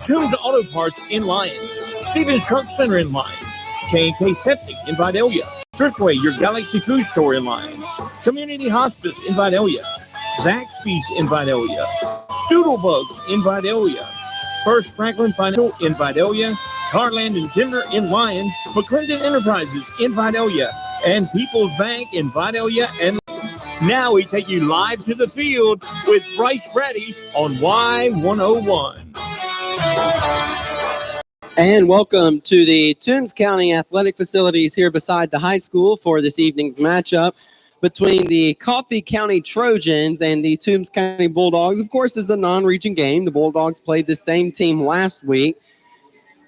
Toombs Auto Parts in Lyon, Stevens Truck Center in Lyon, K&K Septic in Vidalia, Driftway, your Galaxy Food Store in Lyon, Community Hospice in Vidalia, Zaxby's in Vidalia, Doodlebugs in Vidalia, First Franklin Financial in Vidalia, Carland and Timber in Lyon, Mclendon Enterprises in Vidalia, and People's Bank in Vidalia. And now we take you live to the field with Bryce Brady on Y101. And welcome to the Toombs County Athletic Facilities here beside the high school for this evening's matchup between the Coffee County Trojans and the Toombs County Bulldogs. Of course, this is a non-region game. The Bulldogs played the same team last week,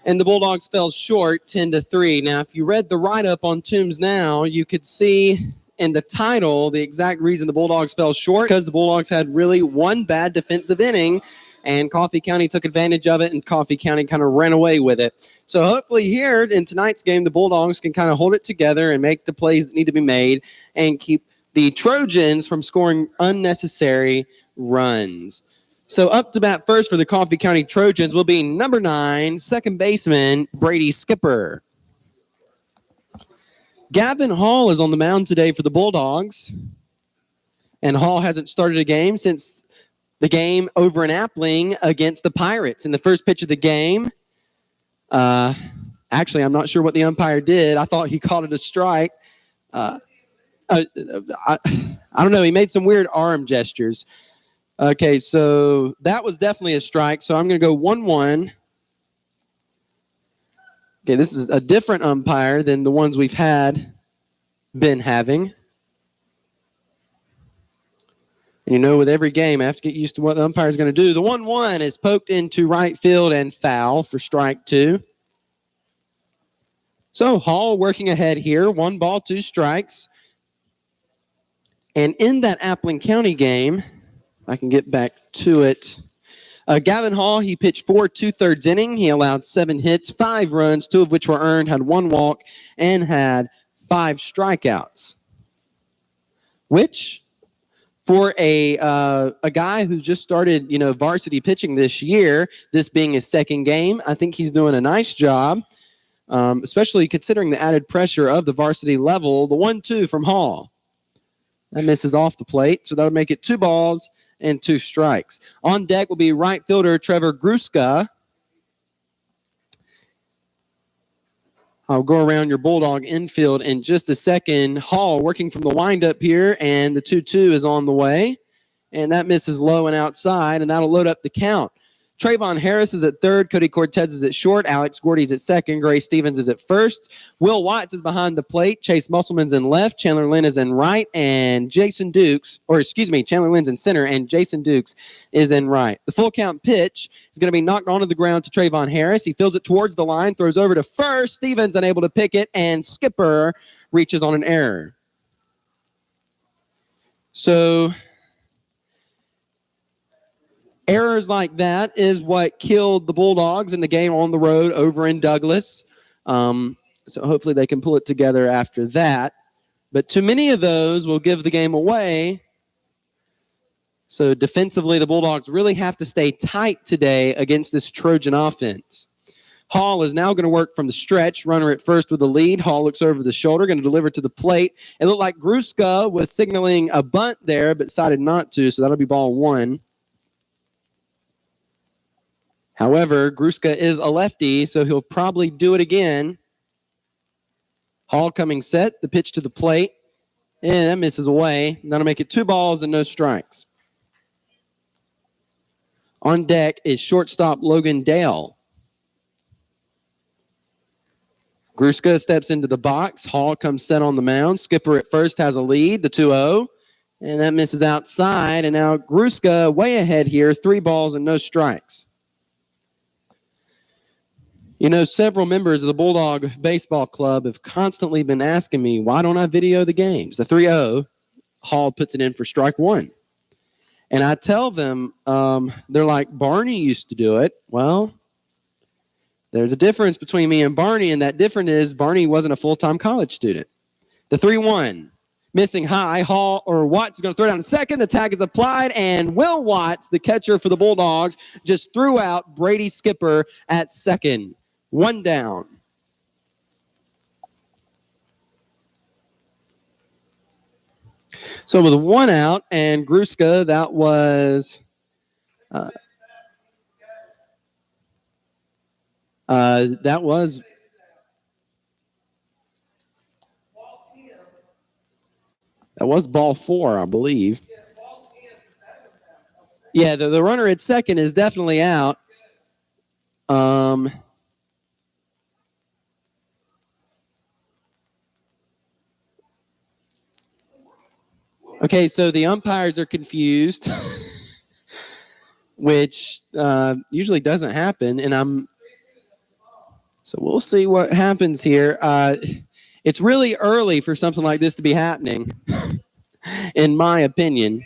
and the Bulldogs fell short 10-3. Now, if you read the write-up on Toombs Now, you could see in the title the exact reason the Bulldogs fell short, because the Bulldogs had really one bad defensive inning, and Coffee County took advantage of it, and Coffee County kind of ran away with it. So hopefully here in tonight's game, the Bulldogs can kind of hold it together and make the plays that need to be made and keep the Trojans from scoring unnecessary runs. So up to bat first for the Coffee County Trojans will be number 9, second baseman Brady Skipper. Gavin Hall is on the mound today for the Bulldogs, and Hall hasn't started a game since the game over in Appling against the Pirates. In the first pitch of the game, actually, I'm not sure what the umpire did. I thought he called it a strike. I don't know. He made some weird arm gestures. Okay, so that was definitely a strike. So I'm going to go 1-1. Okay, this is a different umpire than the ones we've been having. And you know, with every game, I have to get used to what the umpire is going to do. The 1-1 is poked into right field and foul for strike 2. So Hall working ahead here. 1 ball, 2 strikes. And in that Appling County game, if I can get back to it, Gavin Hall, he pitched 4 2/3 inning. He allowed 7 hits, 5 runs, 2 of which were earned, had 1 walk, and had 5 strikeouts. Which, for a guy who just started, varsity pitching this year, this being his second game, I think he's doing a nice job, especially considering the added pressure of the varsity level. The 1-2 from Hall. That misses off the plate, so that'll make it 2 balls and 2 strikes. On deck will be right fielder Trevor Gruska. I'll go around your Bulldog infield in just a second. Hall working from the windup here, and the 2-2 is on the way. And that misses low and outside, and that'll load up the count. Trayvon Harris is at third. Cody Cortez is at short. Alex Gordy's at second. Gray Stevens is at first. Will Watts is behind the plate. Chase Musselman's in left. Chandler Lynn is in right. And Chandler Lynn's in center, and Jason Dukes is in right. The full count pitch is going to be knocked onto the ground to Trayvon Harris. He fields it towards the line, throws over to first. Stevens unable to pick it, and Skipper reaches on an error. So errors like that is what killed the Bulldogs in the game on the road over in Douglas. So hopefully they can pull it together after that. But too many of those will give the game away. So defensively, the Bulldogs really have to stay tight today against this Trojan offense. Hall is now going to work from the stretch. Runner at first with the lead. Hall looks over the shoulder, going to deliver to the plate. It looked like Gruska was signaling a bunt there, but decided not to, so that'll be ball 1. However, Gruska is a lefty, so he'll probably do it again. Hall coming set, the pitch to the plate, and that misses away. That'll make it 2 balls and no strikes. On deck is shortstop Logan Dale. Gruska steps into the box. Hall comes set on the mound. Skipper at first has a lead, the 2-0, and that misses outside. And now Gruska way ahead here, 3 balls and no strikes. Several members of the Bulldog Baseball Club have constantly been asking me, why don't I video the games? The 3-0, Hall puts it in for strike 1. And I tell them, they're like, Barney used to do it. Well, there's a difference between me and Barney, and that difference is Barney wasn't a full-time college student. The 3-1 Missing high. Watts is going to throw down to second. The tag is applied, and Will Watts, the catcher for the Bulldogs, just threw out Brady Skipper at second. One down. So with one out, and Gruska, that was ball 4, I believe. Yeah, the runner at second is definitely out. Okay, so the umpires are confused, which usually doesn't happen, and so we'll see what happens here. It's really early for something like this to be happening, in my opinion.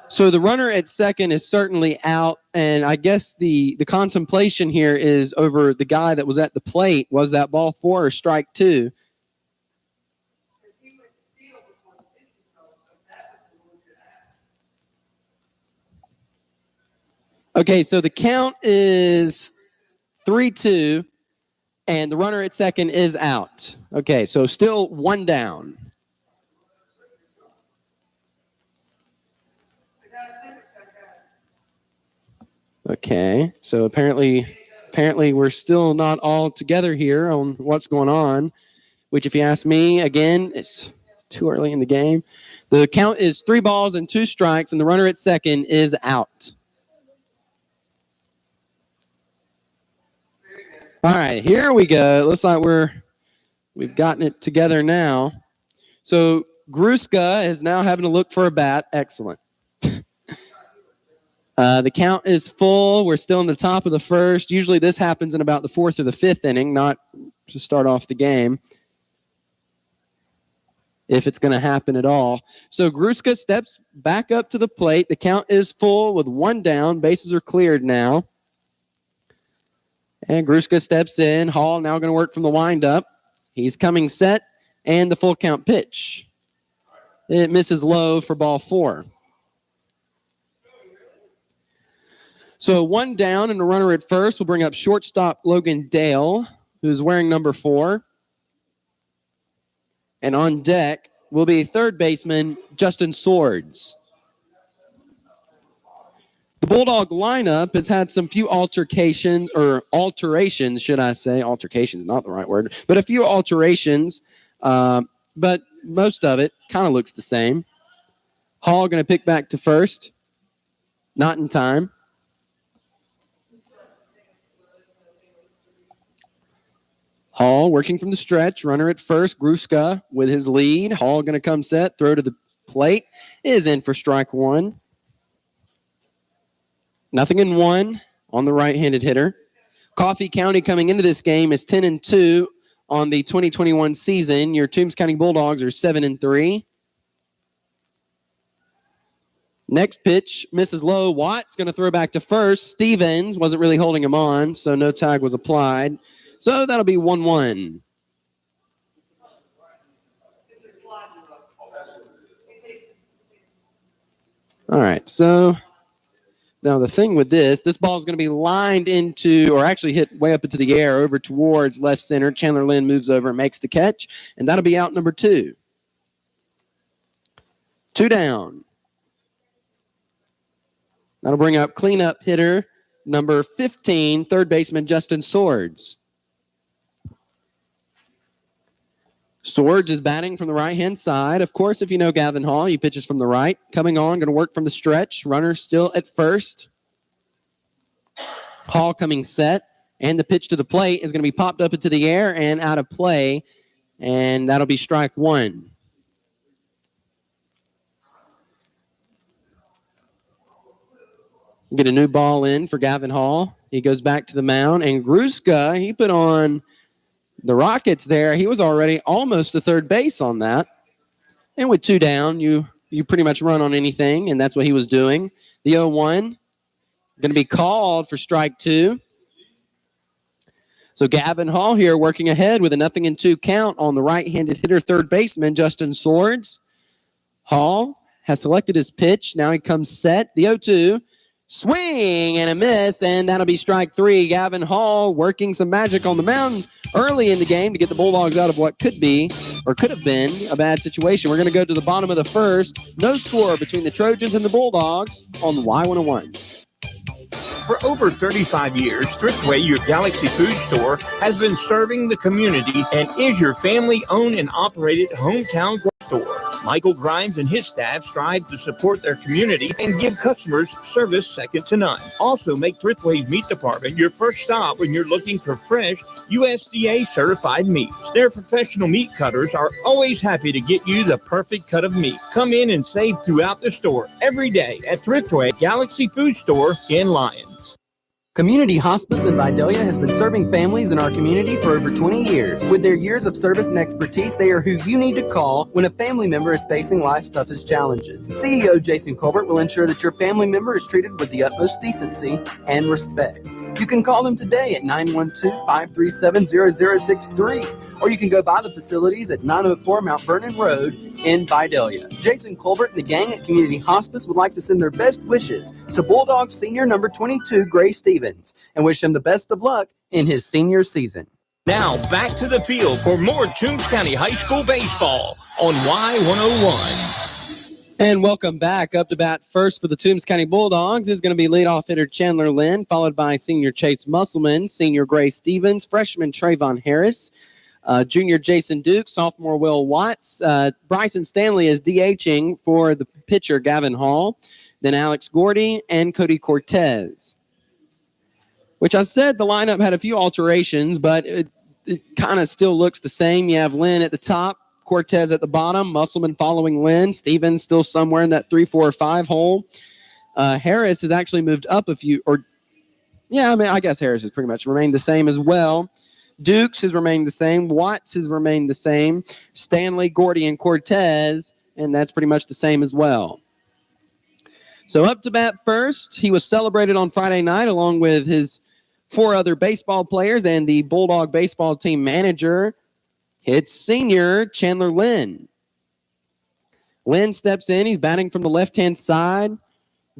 So the runner at second is certainly out, and I guess the contemplation here is over the guy that was at the plate. Was that ball 4 or strike 2? Okay, so the count is 3-2, and the runner at second is out. Okay, so still one down. Okay, so apparently we're still not all together here on what's going on, which if you ask me, again, it's too early in the game. The count is 3 balls and 2 strikes, and the runner at second is out. All right, here we go. It looks like we've gotten it together now. So Gruska is now having to look for a bat. Excellent. The count is full. We're still in the top of the first. Usually this happens in about the 4th or the 5th inning, not to start off the game, if it's going to happen at all. So Gruska steps back up to the plate. The count is full with 1 down. Bases are cleared now. And Gruska steps in. Hall now going to work from the windup. He's coming set, and the full count pitch. It misses low for ball 4. So 1 down and a runner at first will bring up shortstop Logan Dale, who's wearing number 4. And on deck will be third baseman Justin Swords. The Bulldog lineup has had some few alterations, should I say. Altercations, not the right word, but a few alterations. But most of it kind of looks the same. Hall going to pick back to first. Not in time. Hall working from the stretch. Runner at first. Gruska with his lead. Hall going to come set. Throw to the plate. Is in for strike 1. 0-1 on the right-handed hitter. Coffee County coming into this game is 10-2 on the 2021 season. Your Toombs County Bulldogs are 7-3. Next pitch misses low. Watts going to throw back to first. Stevens wasn't really holding him on, so no tag was applied. So that'll be 1-1. All right, so now the thing with this ball is going to be lined into, or actually hit way up into the air over towards left center. Chandler Lynn moves over and makes the catch, and that'll be out number 2. 2 down. That'll bring up cleanup hitter number 15, third baseman Justin Swords. Swords is batting from the right-hand side. Of course, if you know Gavin Hall, he pitches from the right. Coming on, going to work from the stretch. Runner still at first. Hall coming set. And the pitch to the plate is going to be popped up into the air and out of play. And that'll be strike 1. Get a new ball in for Gavin Hall. He goes back to the mound. And Gruska, he put on the Rockets there. He was already almost to third base on that. And with 2 down, you pretty much run on anything, and that's what he was doing. The 0-1 going to be called for strike 2. So Gavin Hall here working ahead with a 0-2 count on the right-handed hitter third baseman, Justin Swords. Hall has selected his pitch. Now he comes set. The 0-2. Swing and a miss, and that'll be strike three. Gavin Hall working some magic on the mound early in the game to get the Bulldogs out of what could be, or could have been, a bad situation. We're going to go to the bottom of the first. No score between the Trojans and the Bulldogs on the Y101. For over 35 years, Thriftway, your Galaxy food store, has been serving the community and is your family-owned and operated hometown grocery store. Michael Grimes and his staff strive to support their community and give customers service second to none. Also, make Thriftway's meat department your first stop when you're looking for fresh USDA-certified meats. Their professional meat cutters are always happy to get you the perfect cut of meat. Come in and save throughout the store every day at Thriftway Galaxy Food Store in Lyons. Community Hospice in Vidalia has been serving families in our community for over 20 years. With their years of service and expertise, they are who you need to call when a family member is facing life's toughest challenges. CEO Jason Colbert will ensure that your family member is treated with the utmost decency and respect. You can call them today at 912-537-0063, or you can go by the facilities at 904 Mount Vernon Road in Vidalia. Jason Colbert and the gang at Community Hospice would like to send their best wishes to Bulldog Senior number 22, Gray Stevens, and wish him the best of luck in his senior season. Now back to the field for more Toombs County High School baseball on Y101. And welcome back. Up to bat first for the Toombs County Bulldogs is going to be leadoff hitter Chandler Lynn, followed by senior Chase Musselman, senior Gray Stevens, freshman Trayvon Harris, junior Jason Duke, sophomore Will Watts. Bryson Stanley is DHing for the pitcher Gavin Hall, then Alex Gordy and Cody Cortez. Which I said the lineup had a few alterations, but it kind of still looks the same. You have Lynn at the top, Cortez at the bottom, Musselman following Lynn, Stevens still somewhere in that 3, 4, or 5 hole. Harris has actually moved up a few, I guess Harris has pretty much remained the same as well. Dukes has remained the same. Watts has remained the same. Stanley, Gordy, and Cortez, and that's pretty much the same as well. So up to bat first, he was celebrated on Friday night along with his 4 other baseball players and the Bulldog baseball team manager. It's senior Chandler Lynn. Lynn steps in. He's batting from the left-hand side.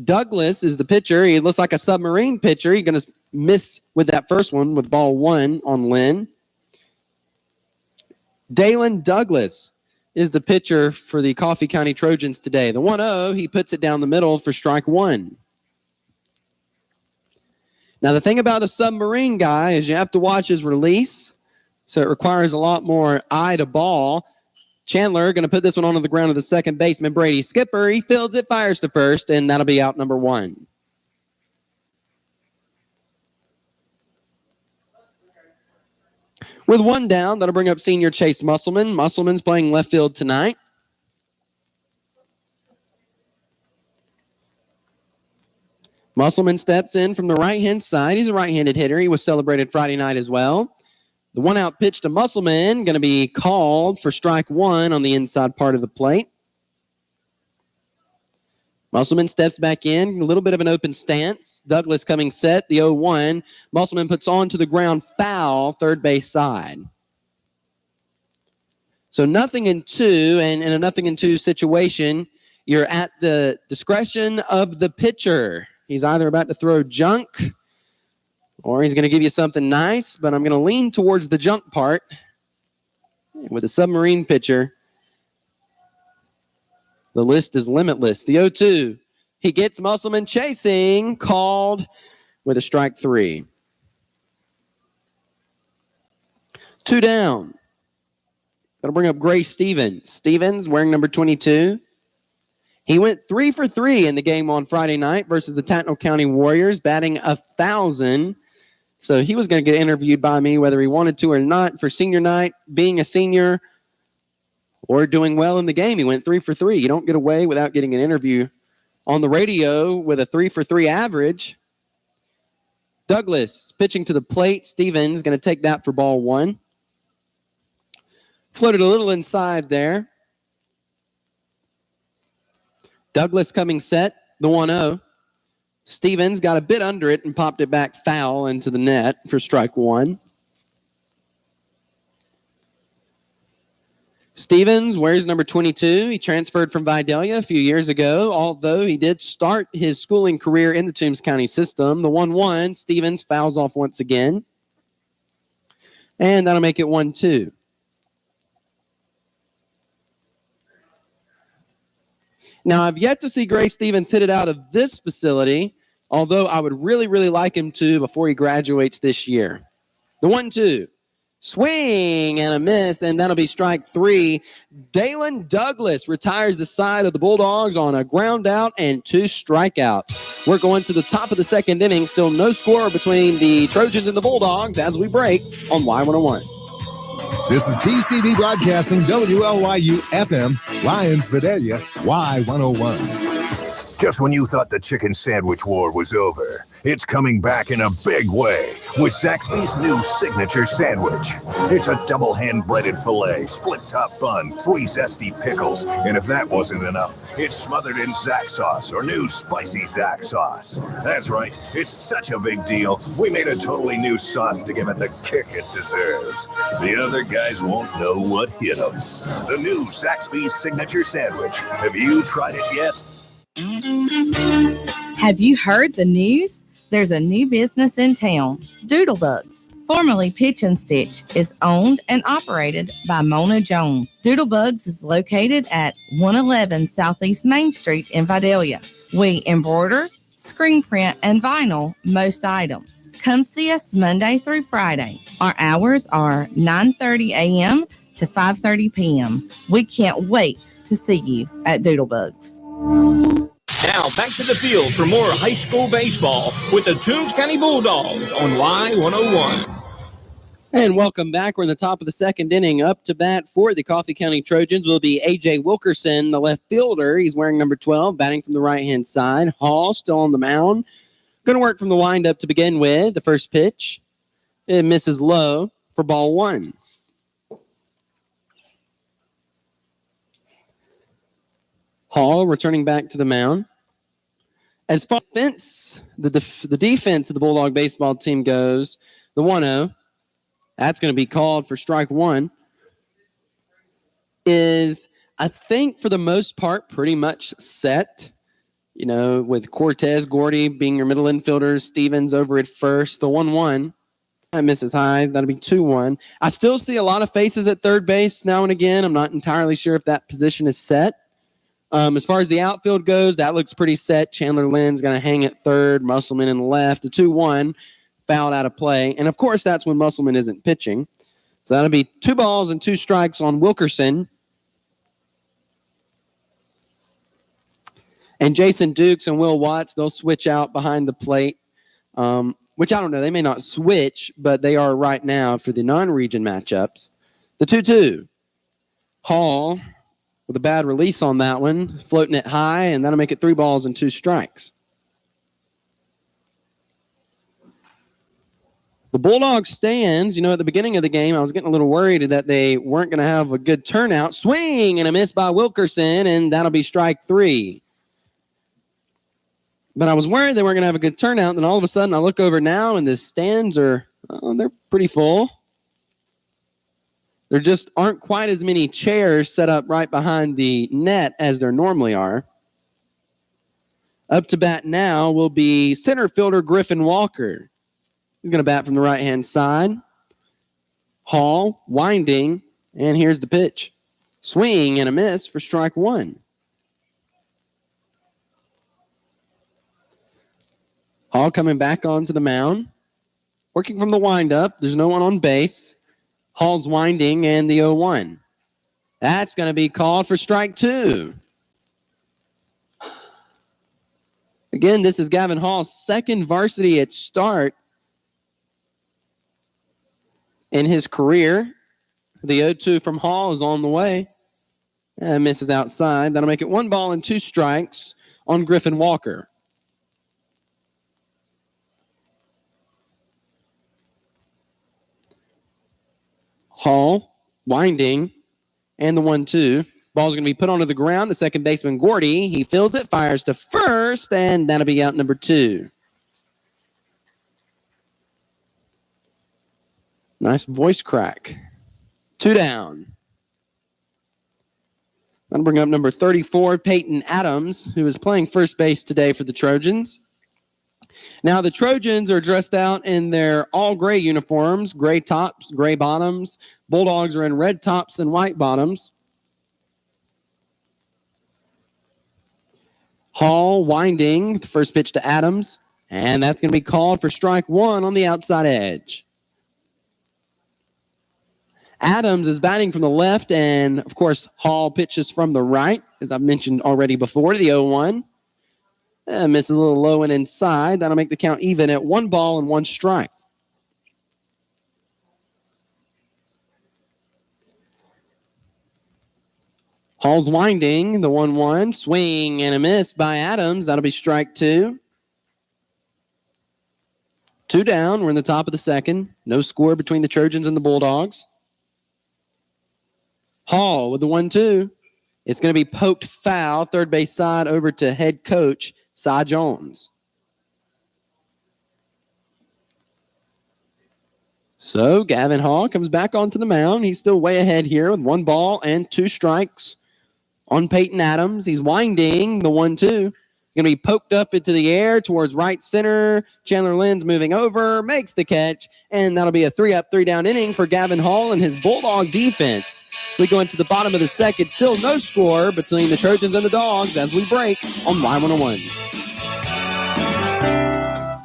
Douglas is the pitcher. He looks like a submarine pitcher. He's going to miss with that first one with ball 1 on Lynn. Dalen Douglas is the pitcher for the Coffee County Trojans today. The 1-0, he puts it down the middle for strike 1. Now, the thing about a submarine guy is you have to watch his release, so it requires a lot more eye to ball. Chandler going to put this one onto the ground of the second baseman, Brady Skipper. He fields it, fires to first, and that'll be out number 1. With 1 down, that'll bring up senior Chase Musselman. Musselman's playing left field tonight. Musselman steps in from the right-hand side. He's a right-handed hitter. He was celebrated Friday night as well. The 1-out pitch to Musselman going to be called for strike 1 on the inside part of the plate. Musselman steps back in, a little bit of an open stance. Douglas coming set, the 0-1. Musselman puts on to the ground foul, third base side. So 0-2, and in a 0-2 situation, you're at the discretion of the pitcher. He's either about to throw junk or he's going to give you something nice, but I'm going to lean towards the junk part with a submarine pitcher. The list is limitless. The 0-2. He gets Musselman chasing, called with a strike 3. 2 down. That'll bring up Gray Stevens. Stevens wearing number 22. He went 3 for 3 in the game on Friday night versus the Tattnall County Warriors, batting 1,000. So he was going to get interviewed by me whether he wanted to or not for senior night, being a senior or doing well in the game. He went 3 for 3. You don't get away without getting an interview on the radio with a 3 for 3 average. Douglas pitching to the plate. Stevens going to take that for ball 1. Floated a little inside there. Douglas coming set, the 1-0. Stevens got a bit under it and popped it back foul into the net for strike 1. Stevens wears number 22. He transferred from Vidalia a few years ago, although he did start his schooling career in the Toombs County system. The 1-1, Stevens fouls off once again. And that'll make it 1-2. Now, I've yet to see Gray Stevens hit it out of this facility, although I would really, really like him to before he graduates this year. The 1-2. Swing and a miss, and that'll be strike 3. Dalen Douglas retires the side of the Bulldogs on a ground out and 2 strikeouts. We're going to the top of the second inning. Still no score between the Trojans and the Bulldogs as we break on Y101. This is TCB Broadcasting, WLYU FM, Lions Vidalia, Y101. Just when you thought the chicken sandwich war was over, it's coming back in a big way with Zaxby's new signature sandwich. It's a double hand-breaded filet, split-top bun, 3 zesty pickles, and if that wasn't enough, it's smothered in Zax sauce or new spicy Zax sauce. That's right, it's such a big deal, we made a totally new sauce to give it the kick it deserves. The other guys won't know what hit them. The new Zaxby's signature sandwich. Have you tried it yet? Have you heard the news? There's a new business in town. Doodlebugs, formerly Pitch and Stitch, is owned and operated by Mona Jones. Doodlebugs is located at 111 Southeast Main Street in Vidalia. We embroider, screen print, and vinyl most items. Come see us Monday through Friday. Our hours are 9:30 a.m. to 5:30 p.m. We can't wait to see you at Doodlebugs. Now back to the field for more high school baseball with the Toombs County Bulldogs on Y101. And welcome back. We're in the top of the second inning. Up to bat for the Coffee County Trojans will be A.J. Wilkerson, the left fielder. He's wearing number 12, batting from the right-hand side. Hall still on the mound. Going to work from the windup to begin with. The first pitch, it misses low for ball 1. Hall returning back to the mound. As far as the defense of the Bulldog baseball team goes, the 1-0, that's going to be called for strike 1, is, I think, for the most part, pretty much set. You know, with Cortez, Gordy being your middle infielders, Stevens over at first. The 1-1, that misses high. That'll be 2-1. I still see a lot of faces at third base now and again. I'm not entirely sure if that position is set. As far as the outfield goes, that looks pretty set. Chandler Lynn's going to hang at third, Musselman in the left. The 2-1 fouled out of play. And, of course, that's when Musselman isn't pitching. So that'll be 2 balls and 2 strikes on Wilkerson. And Jason Dukes and Will Watts, they'll switch out behind the plate, which I don't know. They may not switch, but they are right now for the non-region matchups. The 2-2. Hall with a bad release on that one, floating it high, and that'll make it 3 balls and 2 strikes. The Bulldogs stands, at the beginning of the game, I was getting a little worried that they weren't going to have a good turnout. Swing and a miss by Wilkerson, and that'll be strike 3. But I was worried they weren't going to have a good turnout, and then all of a sudden I look over now, and the stands they're pretty full. There just aren't quite as many chairs set up right behind the net as there normally are. Up to bat now will be center fielder Griffin Walker. He's going to bat from the right-hand side. Hall, winding, and here's the pitch. Swing and a miss for strike 1. Hall coming back onto the mound. Working from the windup. There's no one on base. Hall's winding, and the 0-1. That's going to be called for strike 2. Again, this is Gavin Hall's second varsity at start in his career. The 0-2 from Hall is on the way. And misses outside. That'll make it 1 ball and 2 strikes on Griffin Walker. Hall, winding, and the 1-2. Ball's going to be put onto the ground. The second baseman, Gordy, he fields it, fires to first, and that'll be out number 2. Nice voice crack. 2 down. I'm going to bring up number 34, Peyton Adams, who is playing first base today for the Trojans. Now, the Trojans are dressed out in their all-gray uniforms, gray tops, gray bottoms. Bulldogs are in red tops and white bottoms. Hall winding, the first pitch to Adams, and that's going to be called for strike one on the outside edge. Adams is batting from the left, and, of course, Hall pitches from the right, as I've mentioned already before, the 0-1. Misses a little low and inside. That'll make the count even at 1 ball and 1 strike. Hall's winding, the 1-1. Swing and a miss by Adams. That'll be strike 2. 2 down. We're in the top of the second. No score between the Trojans and the Bulldogs. Hall with the 1-2. It's going to be poked foul, third base side over to head coach Cy Jones. So Gavin Hall comes back onto the mound. He's still way ahead here with 1 ball and 2 strikes on Peyton Adams. He's winding the 1-2. Going to be poked up into the air towards right center. Chandler Lynn's moving over, makes the catch, and that'll be a 3-up, 3-down inning for Gavin Hall and his Bulldog defense. We go into the bottom of the second. Still no score between the Trojans and the Dogs as we break on Y101.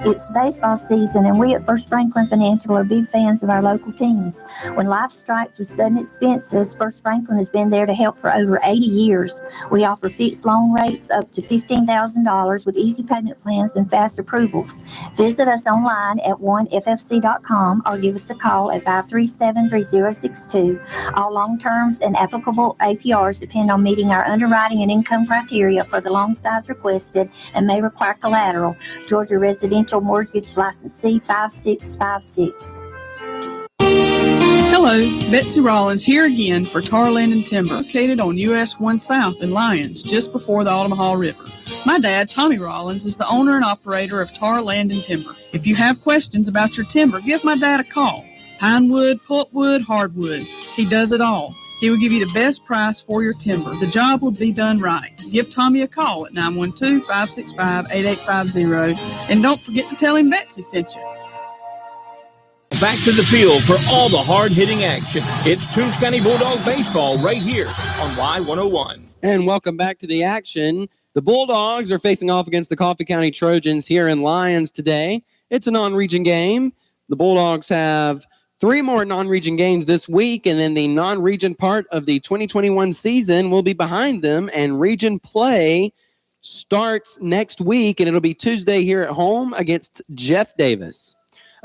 It's baseball season, and we at First Franklin Financial are big fans of our local teams. When life strikes with sudden expenses, First Franklin has been there to help for over 80 years. We offer fixed loan rates up to $15,000 with easy payment plans and fast approvals. Visit us online at oneffc.com or give us a call at 537-3062. All loan terms and applicable APRs depend on meeting our underwriting and income criteria for the loan size requested and may require collateral. Georgia Residential Mortgage License C 5656. Hello, Betsy Rollins here again for Tar Land and Timber, located on US 1 South in Lyons, just before the Altamaha River. My dad, Tommy Rollins, is the owner and operator of Tar Land and Timber. If you have questions about your timber, give my dad a call. Pine wood, pulpwood, hardwood. He does it all. He will give you the best price for your timber. The job will be done right. Give Tommy a call at 912-565-8850. And don't forget to tell him Betsy sent you. Back to the field for all the hard-hitting action. It's Toombs County Bulldog Baseball right here on Y101. And welcome back to the action. The Bulldogs are facing off against the Coffee County Trojans here in Lyons today. It's a non-region game. The Bulldogs have 3 more non-region games this week, and then the non-region part of the 2021 season will be behind them, and region play starts next week, and it'll be Tuesday here at home against Jeff Davis.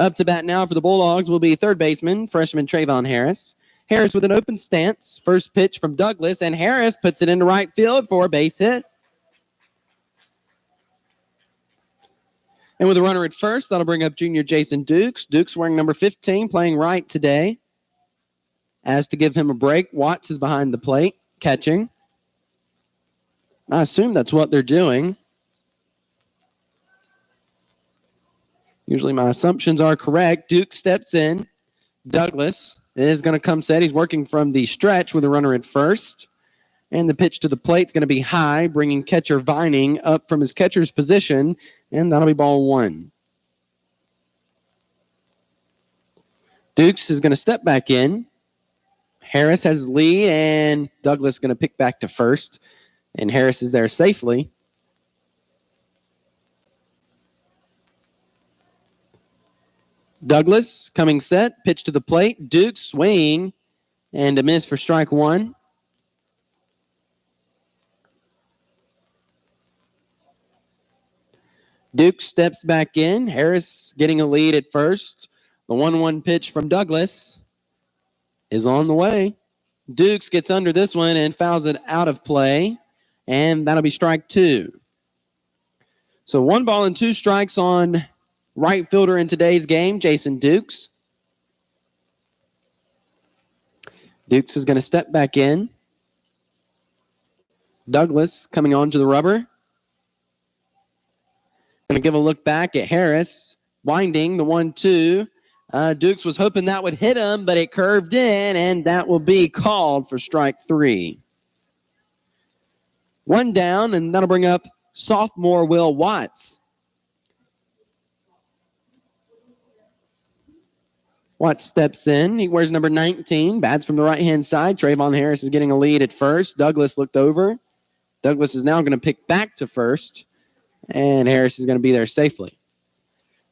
Up to bat now for the Bulldogs will be third baseman, freshman Trayvon Harris. Harris with an open stance. First pitch from Douglas, and Harris puts it into right field for a base hit. And with a runner at first, that'll bring up junior Jason Dukes. Dukes wearing number 15, playing right today. As to give him a break, Watts is behind the plate, catching. I assume that's what they're doing. Usually my assumptions are correct. Duke steps in. Douglas is going to come set. He's working from the stretch with a runner at first. And the pitch to the plate is going to be high, bringing catcher Vining up from his catcher's position, and that'll be ball 1. Dukes is going to step back in. Harris has the lead, and Douglas is going to pick back to first, and Harris is there safely. Douglas coming set, pitch to the plate. Dukes swing, and a miss for strike 1. Duke steps back in. Harris getting a lead at first. The 1-1 pitch from Douglas is on the way. Dukes gets under this one and fouls it out of play, and that'll be strike 2. So 1 ball and 2 strikes on right fielder in today's game, Jason Dukes. Dukes is going to step back in. Douglas coming onto the rubber. Going to give a look back at Harris. Winding the 1-2. Dukes was hoping that would hit him, but it curved in, and that will be called for strike 3. One down, and that'll bring up sophomore Will Watts. Watts steps in. He wears number 19. Bats from the right-hand side. Trayvon Harris is getting a lead at first. Douglas looked over. Douglas is now going to pick back to first, and Harris is going to be there safely.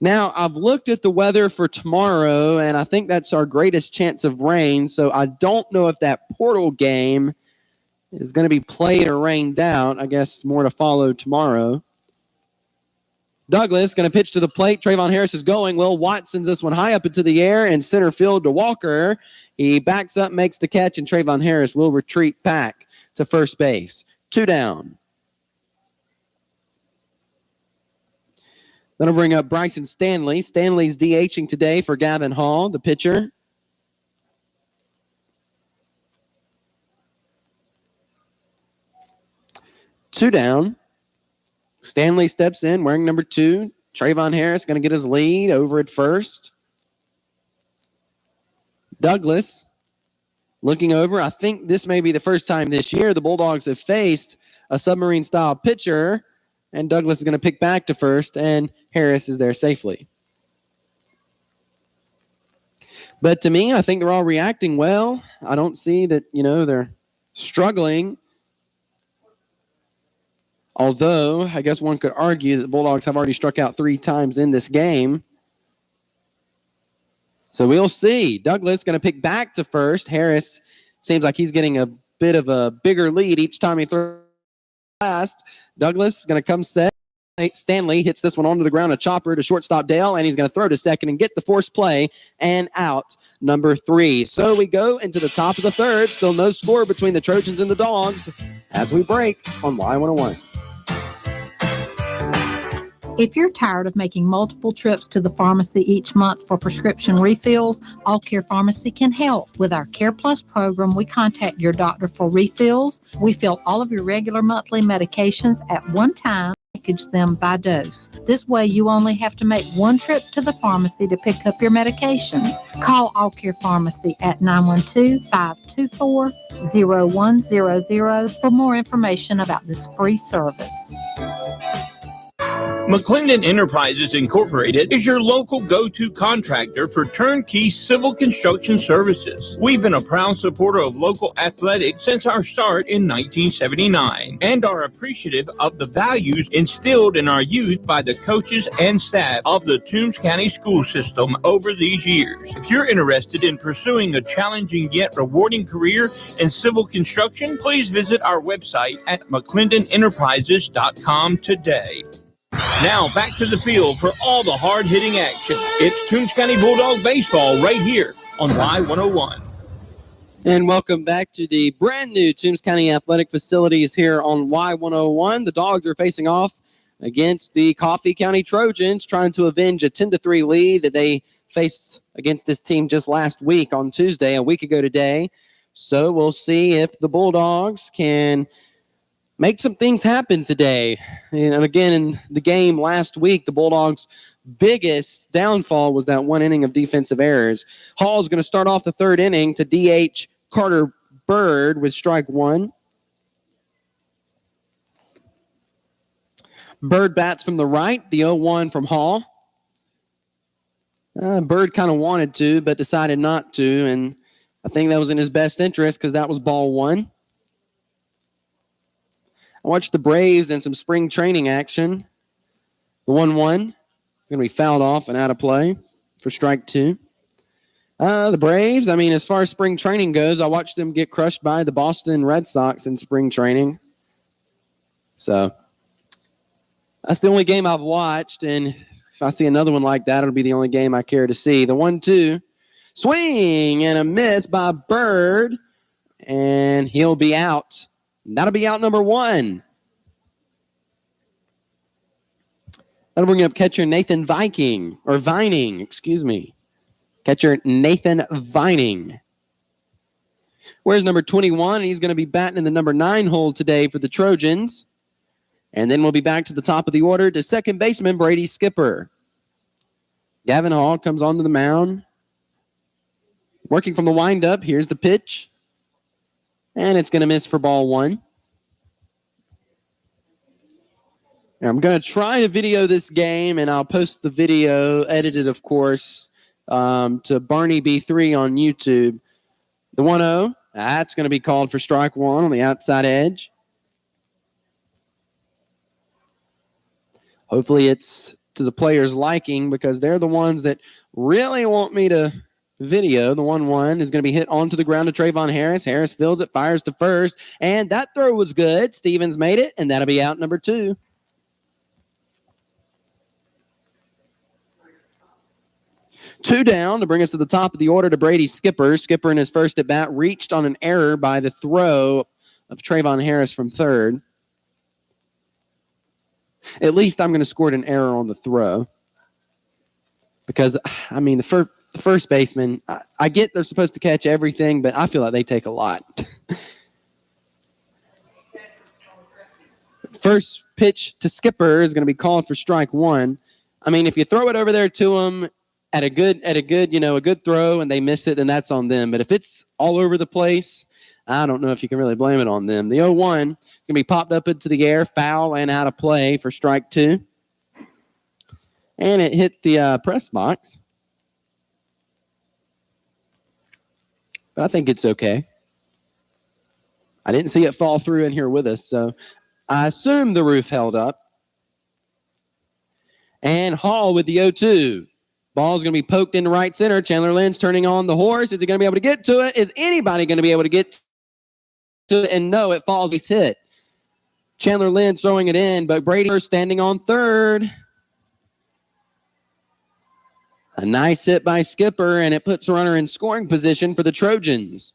Now, I've looked at the weather for tomorrow, and I think that's our greatest chance of rain, so I don't know if that portal game is going to be played or rained out. I guess more to follow tomorrow. Douglas going to pitch to the plate. Trayvon Harris is going. Will Watts sends this one high up into the air and center field to Walker. He backs up, makes the catch, and Trayvon Harris will retreat back to first base. 2 down. That'll bring up Bryson Stanley. Stanley's DHing today for Gavin Hall, the pitcher. Two down. Stanley steps in wearing number 2. Trayvon Harris going to get his lead over at first. Douglas looking over. I think this may be the first time this year the Bulldogs have faced a submarine-style pitcher, and Douglas is going to pick back to first, and Harris is there safely. But to me, I think they're all reacting well. I don't see that, they're struggling. Although, I guess one could argue that the Bulldogs have already struck out 3 times in this game. So we'll see. Douglas going to pick back to first. Harris seems like he's getting a bit of a bigger lead each time he throws last. Douglas is going to come set. Stanley hits this one onto the ground, a chopper to shortstop Dale, and he's going to throw to second and get the force play and out number 3. So we go into the top of the third. Still no score between the Trojans and the Dogs as we break on Y101. If you're tired of making multiple trips to the pharmacy each month for prescription refills, All Care Pharmacy can help. With our Care Plus program, we contact your doctor for refills. We fill all of your regular monthly medications at one time, package them by dose. This way, you only have to make one trip to the pharmacy to pick up your medications. Call All Care Pharmacy at 912-524-0100 for more information about this free service. Mclendon Enterprises Incorporated is your local go-to contractor for turnkey civil construction services. We've been a proud supporter of local athletics since our start in 1979 and are appreciative of the values instilled in our youth by the coaches and staff of the Toombs County school system over these years. If you're interested in pursuing a challenging yet rewarding career in civil construction, please visit our website at mclendenenterprises.com today. Now back to the field for all the hard-hitting action. It's Toombs County Bulldog Baseball right here on Y101. And welcome back to the brand new Toombs County Athletic Facilities here on Y101. The Dogs are facing off against the Coffee County Trojans, trying to avenge a 10-3 lead that they faced against this team just last week on Tuesday, a week ago today. So we'll see if the Bulldogs can make some things happen today. And again, in the game last week, the Bulldogs' biggest downfall was that one inning of defensive errors. Hall is going to start off the third inning to DH Carter Bird with strike 1. Bird bats from the right, the 0-1 from Hall. Bird kind of wanted to, but decided not to, and I think that was in his best interest because that was ball 1. I watched the Braves and some spring training action. The 1-1 is going to be fouled off and out of play for strike 2. The Braves, as far as spring training goes, I watched them get crushed by the Boston Red Sox in spring training. So that's the only game I've watched, and if I see another one like that, it'll be the only game I care to see. The 1-2, swing and a miss by Bird, and he'll be out. That'll be out number 1. That'll bring up catcher Nathan Vining. Catcher Nathan Vining. Where's number 21? He's going to be batting in the number 9 hole today for the Trojans. And then we'll be back to the top of the order to second baseman Brady Skipper. Gavin Hall comes onto the mound. Working from the windup, here's the pitch. And it's going to miss for ball 1. I'm going to try to video this game, and I'll post the video, edited, of course, to Barney B3 on YouTube. The 1-0, that's going to be called for strike one on the outside edge. Hopefully it's to the players' liking because they're the ones that really want me to video. The 1-1 is going to be hit onto the ground to Trayvon Harris. Harris fields it, fires to first, and that throw was good. Stevens made it, and that'll be out number 2. Two down to bring us to the top of the order to Brady Skipper. Skipper in his first at bat reached on an error by the throw of Trayvon Harris from third. At least I'm going to score an error on the throw. Because, I mean, the first baseman, I get they're supposed to catch everything, but I feel like they take a lot. First pitch to Skipper is going to be called for strike one. I mean, if you throw it over there to him at a good throw and they miss it, then that's on them. But if it's all over the place, I don't know if you can really blame it on them. The 0-1 going to be popped up into the air, foul and out of play for strike two. And it hit the press box. But I think it's okay. I didn't see it fall through in here with us, so I assume the roof held up. And Hall with the 0-2. Ball's going to be poked into right center. Chandler Lynn's turning on the horse. Is he going to be able to get to it? Is anybody going to be able to get to it? And no, it falls. He's hit. Chandler Lynn throwing it in, but Brady standing on third. A nice hit by Skipper, and it puts a runner in scoring position for the Trojans.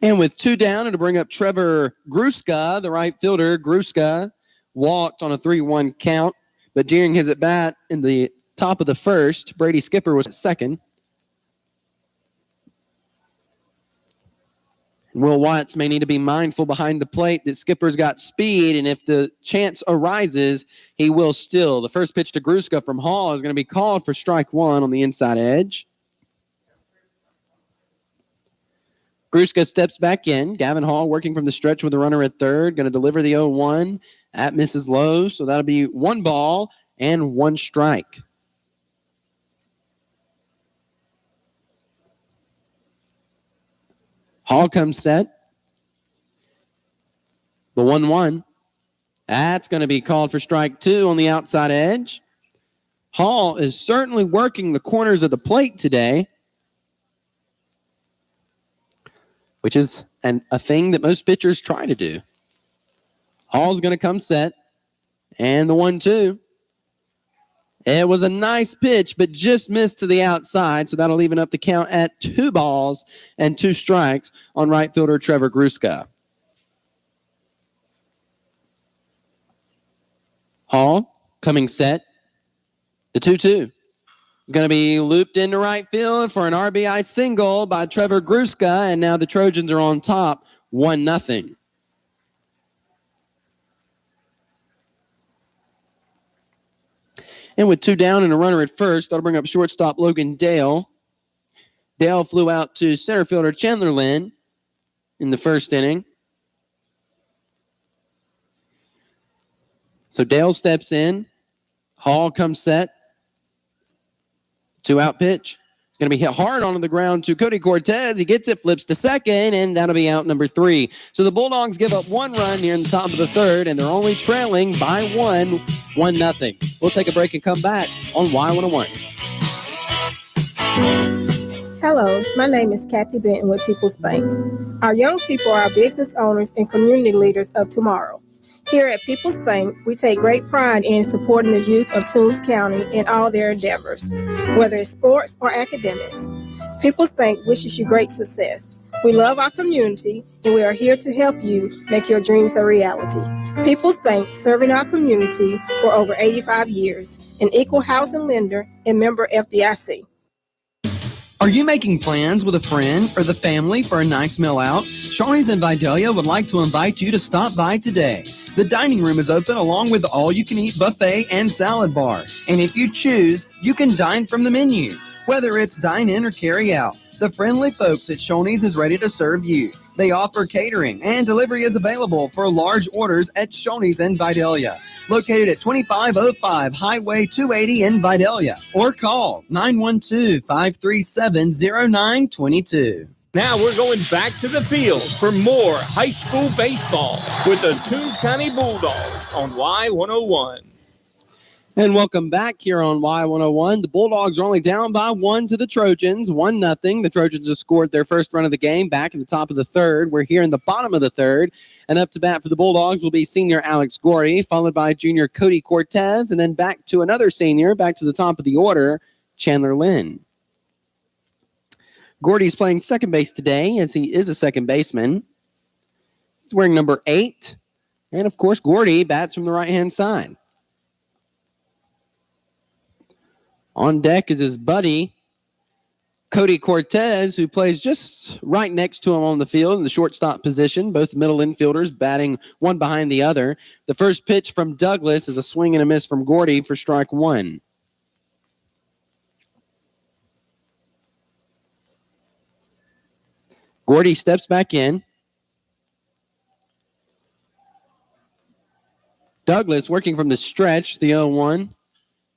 And with two down, it'll bring up Trevor Gruska, the right fielder. Gruska walked on a 3-1 count, but during his at-bat in the top of the first, Brady Skipper was at second. Will Watts may need to be mindful behind the plate that Skipper's got speed, and if the chance arises, he will still. The first pitch to Gruska from Hall is going to be called for strike one on the inside edge. Gruska steps back in. Gavin Hall working from the stretch with a runner at third. Going to deliver the 0-1 at Mrs. Lowe. So that'll be 1 ball and 1 strike. Hall comes set. The 1-1. That's going to be called for strike two on the outside edge. Hall is certainly working the corners of the plate today, which is a thing that most pitchers try to do. Hall's going to come set. And the 1-2. It was a nice pitch, but just missed to the outside, so that'll even up the count at 2 balls and 2 strikes on right fielder Trevor Gruska. Hall coming set. The 2-2. Is going to be looped into right field for an RBI single by Trevor Gruska, and now the Trojans are on top, 1-0. And with 2 down and a runner at first, that'll bring up shortstop Logan Dale. Dale flew out to center fielder Chandler Lynn in the first inning. So Dale steps in. Hall comes set. 2-out pitch. It's going to be hit hard onto the ground to Cody Cortez. He gets it, flips to second, and that'll be out number 3. So the Bulldogs give up 1 run near the top of the third, and they're only trailing by 1-0. We'll take a break and come back on Y101. Hello, my name is Kathy Benton with People's Bank. Our young people are our business owners and community leaders of tomorrow. Here at People's Bank, we take great pride in supporting the youth of Toombs County in all their endeavors, whether it's sports or academics. People's Bank wishes you great success. We love our community, and we are here to help you make your dreams a reality. People's Bank, serving our community for over 85 years, an equal housing lender and member FDIC. Are you making plans with a friend or the family for a nice meal out? Shawnee's in Vidalia would like to invite you to stop by today. The dining room is open along with the all-you-can-eat buffet and salad bar. And if you choose, you can dine from the menu. Whether it's dine in or carry out, the friendly folks at Shawnee's is ready to serve you. They offer catering, and delivery is available for large orders at Shoney's in Vidalia, located at 2505 Highway 280 in Vidalia, or call 912-537-0922. Now we're going back to the field for more high school baseball with the Toombs County Bulldogs on Y101. And welcome back here on Y101. The Bulldogs are only down by 1 to the Trojans, 1-0. The Trojans have scored their first run of the game back at the top of the third. We're here in the bottom of the third. And up to bat for the Bulldogs will be senior Alex Gorey, followed by junior Cody Cortez, and then back to another senior, back to the top of the order, Chandler Lynn. Gordy's playing second base today, as he is a second baseman. He's wearing number 8. And, of course, Gordy bats from the right-hand side. On deck is his buddy, Cody Cortez, who plays just right next to him on the field in the shortstop position. Both middle infielders batting one behind the other. The first pitch from Douglas is a swing and a miss from Gordy for strike 1. Gordy steps back in. Douglas working from the stretch, the 0-1.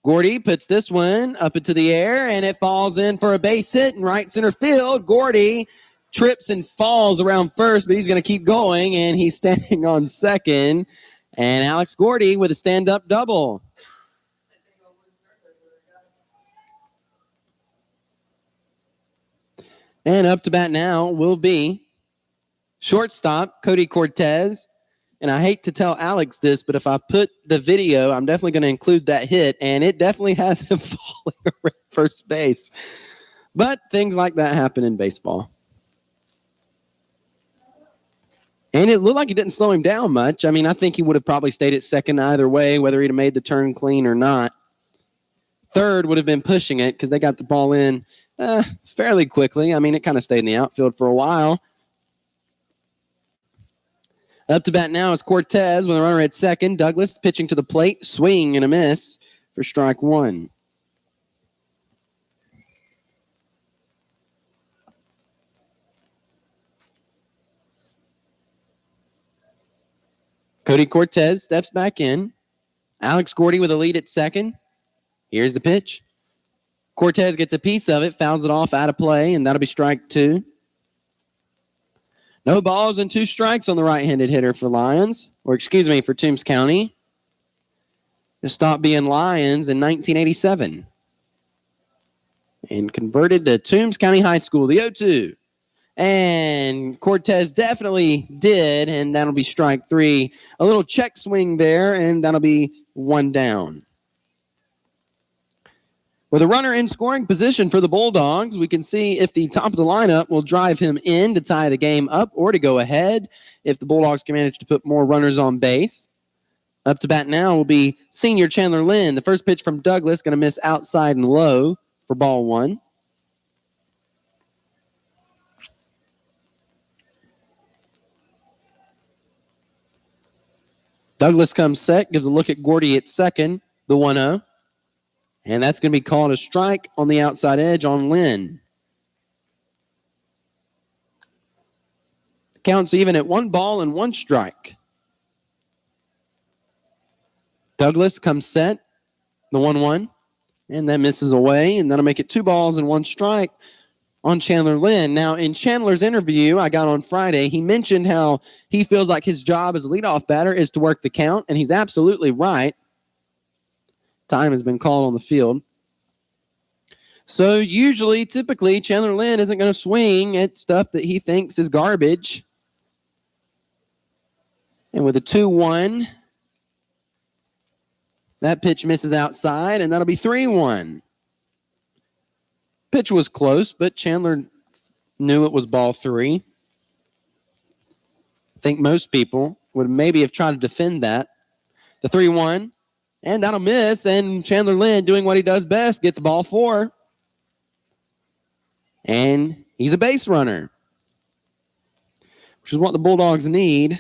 Gordy puts this one up into the air, and it falls in for a base hit in right center field. Gordy trips and falls around first, but he's going to keep going, and he's standing on second. And Alex Gordy with a stand-up double. And up to bat now will be shortstop Cody Cortez. And I hate to tell Alex this, but if I put the video, I'm definitely going to include that hit, and it definitely has him falling around first base. But things like that happen in baseball. And it looked like it didn't slow him down much. I mean, I think he would have probably stayed at second either way, whether he'd have made the turn clean or not. Third would have been pushing it because they got the ball in fairly quickly. I mean, it kind of stayed in the outfield for a while. Up to bat now is Cortez with a runner at second. Douglas pitching to the plate, swing and a miss for strike 1. Cody Cortez steps back in. Alex Gordy with a lead at second. Here's the pitch. Cortez gets a piece of it, fouls it off out of play, and that'll be strike 2. No balls and 2 strikes on the right-handed hitter for for Toombs County. They stopped being Lions in 1987 and converted to Toombs County High School, the 0-2. And Cortez definitely did, and that'll be strike 3. A little check swing there, and that'll be 1 down. With a runner in scoring position for the Bulldogs, we can see if the top of the lineup will drive him in to tie the game up or to go ahead if the Bulldogs can manage to put more runners on base. Up to bat now will be senior Chandler Lynn. The first pitch from Douglas going to miss outside and low for ball 1. Douglas comes set, gives a look at Gordy at second, the 1-0. And that's going to be called a strike on the outside edge on Lynn. Counts even at 1 ball and 1 strike. Douglas comes set, the 1-1, and that misses away, and that'll make it 2 balls and 1 strike on Chandler Lynn. Now, in Chandler's interview I got on Friday, he mentioned how he feels like his job as a leadoff batter is to work the count, and he's absolutely right. Time has been called on the field. So typically, Chandler Lynn isn't going to swing at stuff that he thinks is garbage. And with a 2-1, that pitch misses outside, and that'll be 3-1. Pitch was close, but Chandler knew it was ball 3. I think most people would maybe have tried to defend that. The 3-1. And that'll miss, and Chandler Lynn, doing what he does best, gets ball 4. And he's a base runner, which is what the Bulldogs need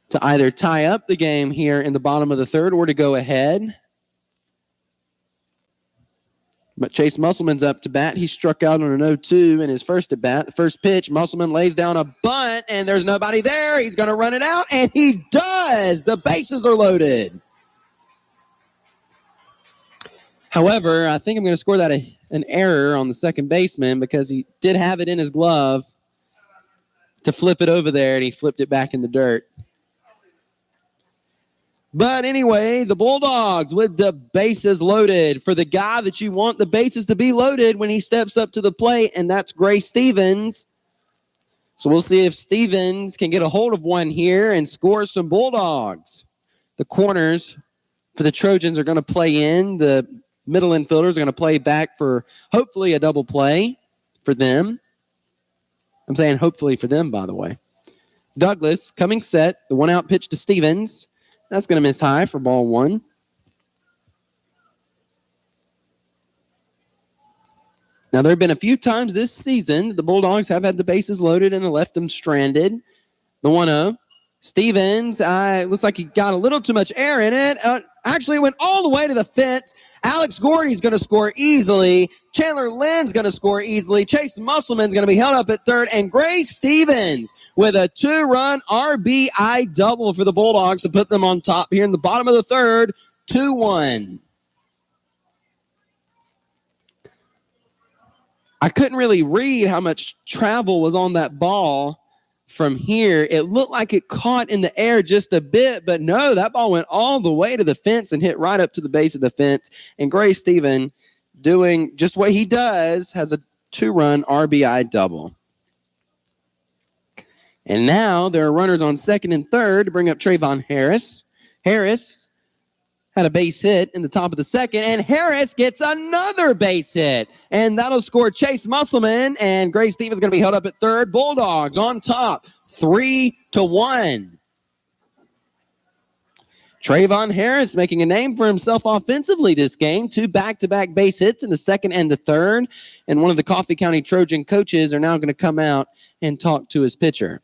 to either tie up the game here in the bottom of the third or to go ahead. But Chase Musselman's up to bat. He struck out on an 0-2 in his first at bat. The first pitch, Musselman lays down a bunt, and there's nobody there. He's going to run it out, and he does. The bases are loaded. However, I think I'm going to score that an error on the second baseman because he did have it in his glove to flip it over there, and he flipped it back in the dirt. But anyway, the Bulldogs with the bases loaded for the guy that you want the bases to be loaded when he steps up to the plate, and that's Gray Stevens. So we'll see if Stevens can get a hold of one here and score some Bulldogs. The corners for the Trojans are going to play in. The middle infielders are going to play back for hopefully a double play for them. I'm saying hopefully for them, by the way. Douglas coming set. The one-out pitch to Stevens. That's going to miss high for ball one. Now, there have been a few times this season the Bulldogs have had the bases loaded and left them stranded. The 1-0. Stevens, looks like he got a little too much air in it. Actually, it went all the way to the fence. Alex Gordy's going to score easily. Chandler Lynn's going to score easily. Chase Musselman's going to be held up at third. And Gray Stevens with a 2-run RBI double for the Bulldogs to put them on top here in the bottom of the third, 2-1. I couldn't really read how much travel was on that ball. From here, it looked like it caught in the air just a bit, but no, that ball went all the way to the fence and hit right up to the base of the fence. And Gray Stevens, doing just what he does, has a 2-run RBI double. And now there are runners on second and third to bring up Trayvon Harris. Harris had a base hit in the top of the second, and Harris gets another base hit. And that'll score Chase Musselman, and Gray Stevens going to be held up at third. Bulldogs on top, 3-1. Trayvon Harris making a name for himself offensively this game. 2 back-to-back base hits in the second and the third. And one of the Coffee County Trojan coaches are now going to come out and talk to his pitcher.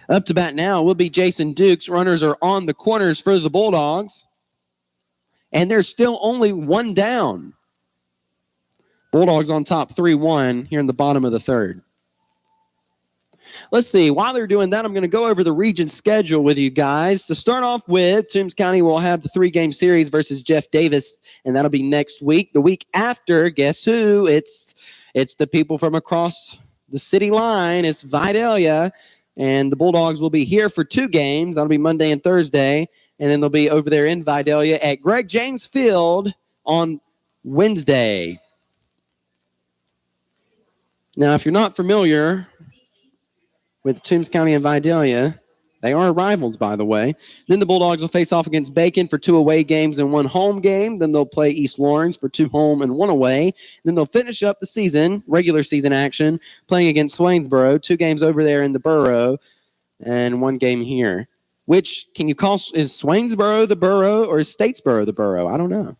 Up to bat now will be Jason Dukes. Runners are on the corners for the Bulldogs. And there's still only one down. Bulldogs on top 3-1 here in the bottom of the third. Let's see. While they're doing that, I'm going to go over the region schedule with you guys. To start off with, Toombs County will have the 3-game series versus Jeff Davis, and that'll be next week. The week after, guess who? It's the people from across the city line. It's Vidalia. And the Bulldogs will be here for 2 games. That'll be Monday and Thursday. And then they'll be over there in Vidalia at Greg James Field on Wednesday. Now, if you're not familiar with Toombs County and Vidalia, they are rivals, by the way. Then the Bulldogs will face off against Bacon for 2 away games and 1 home game. Then they'll play East Lawrence for 2 home and 1 away. Then they'll finish up the season, regular season action, playing against Swainsboro, 2 games over there in the borough and 1 game here. Which can you call, is Swainsboro the borough or is Statesboro the borough? I don't know.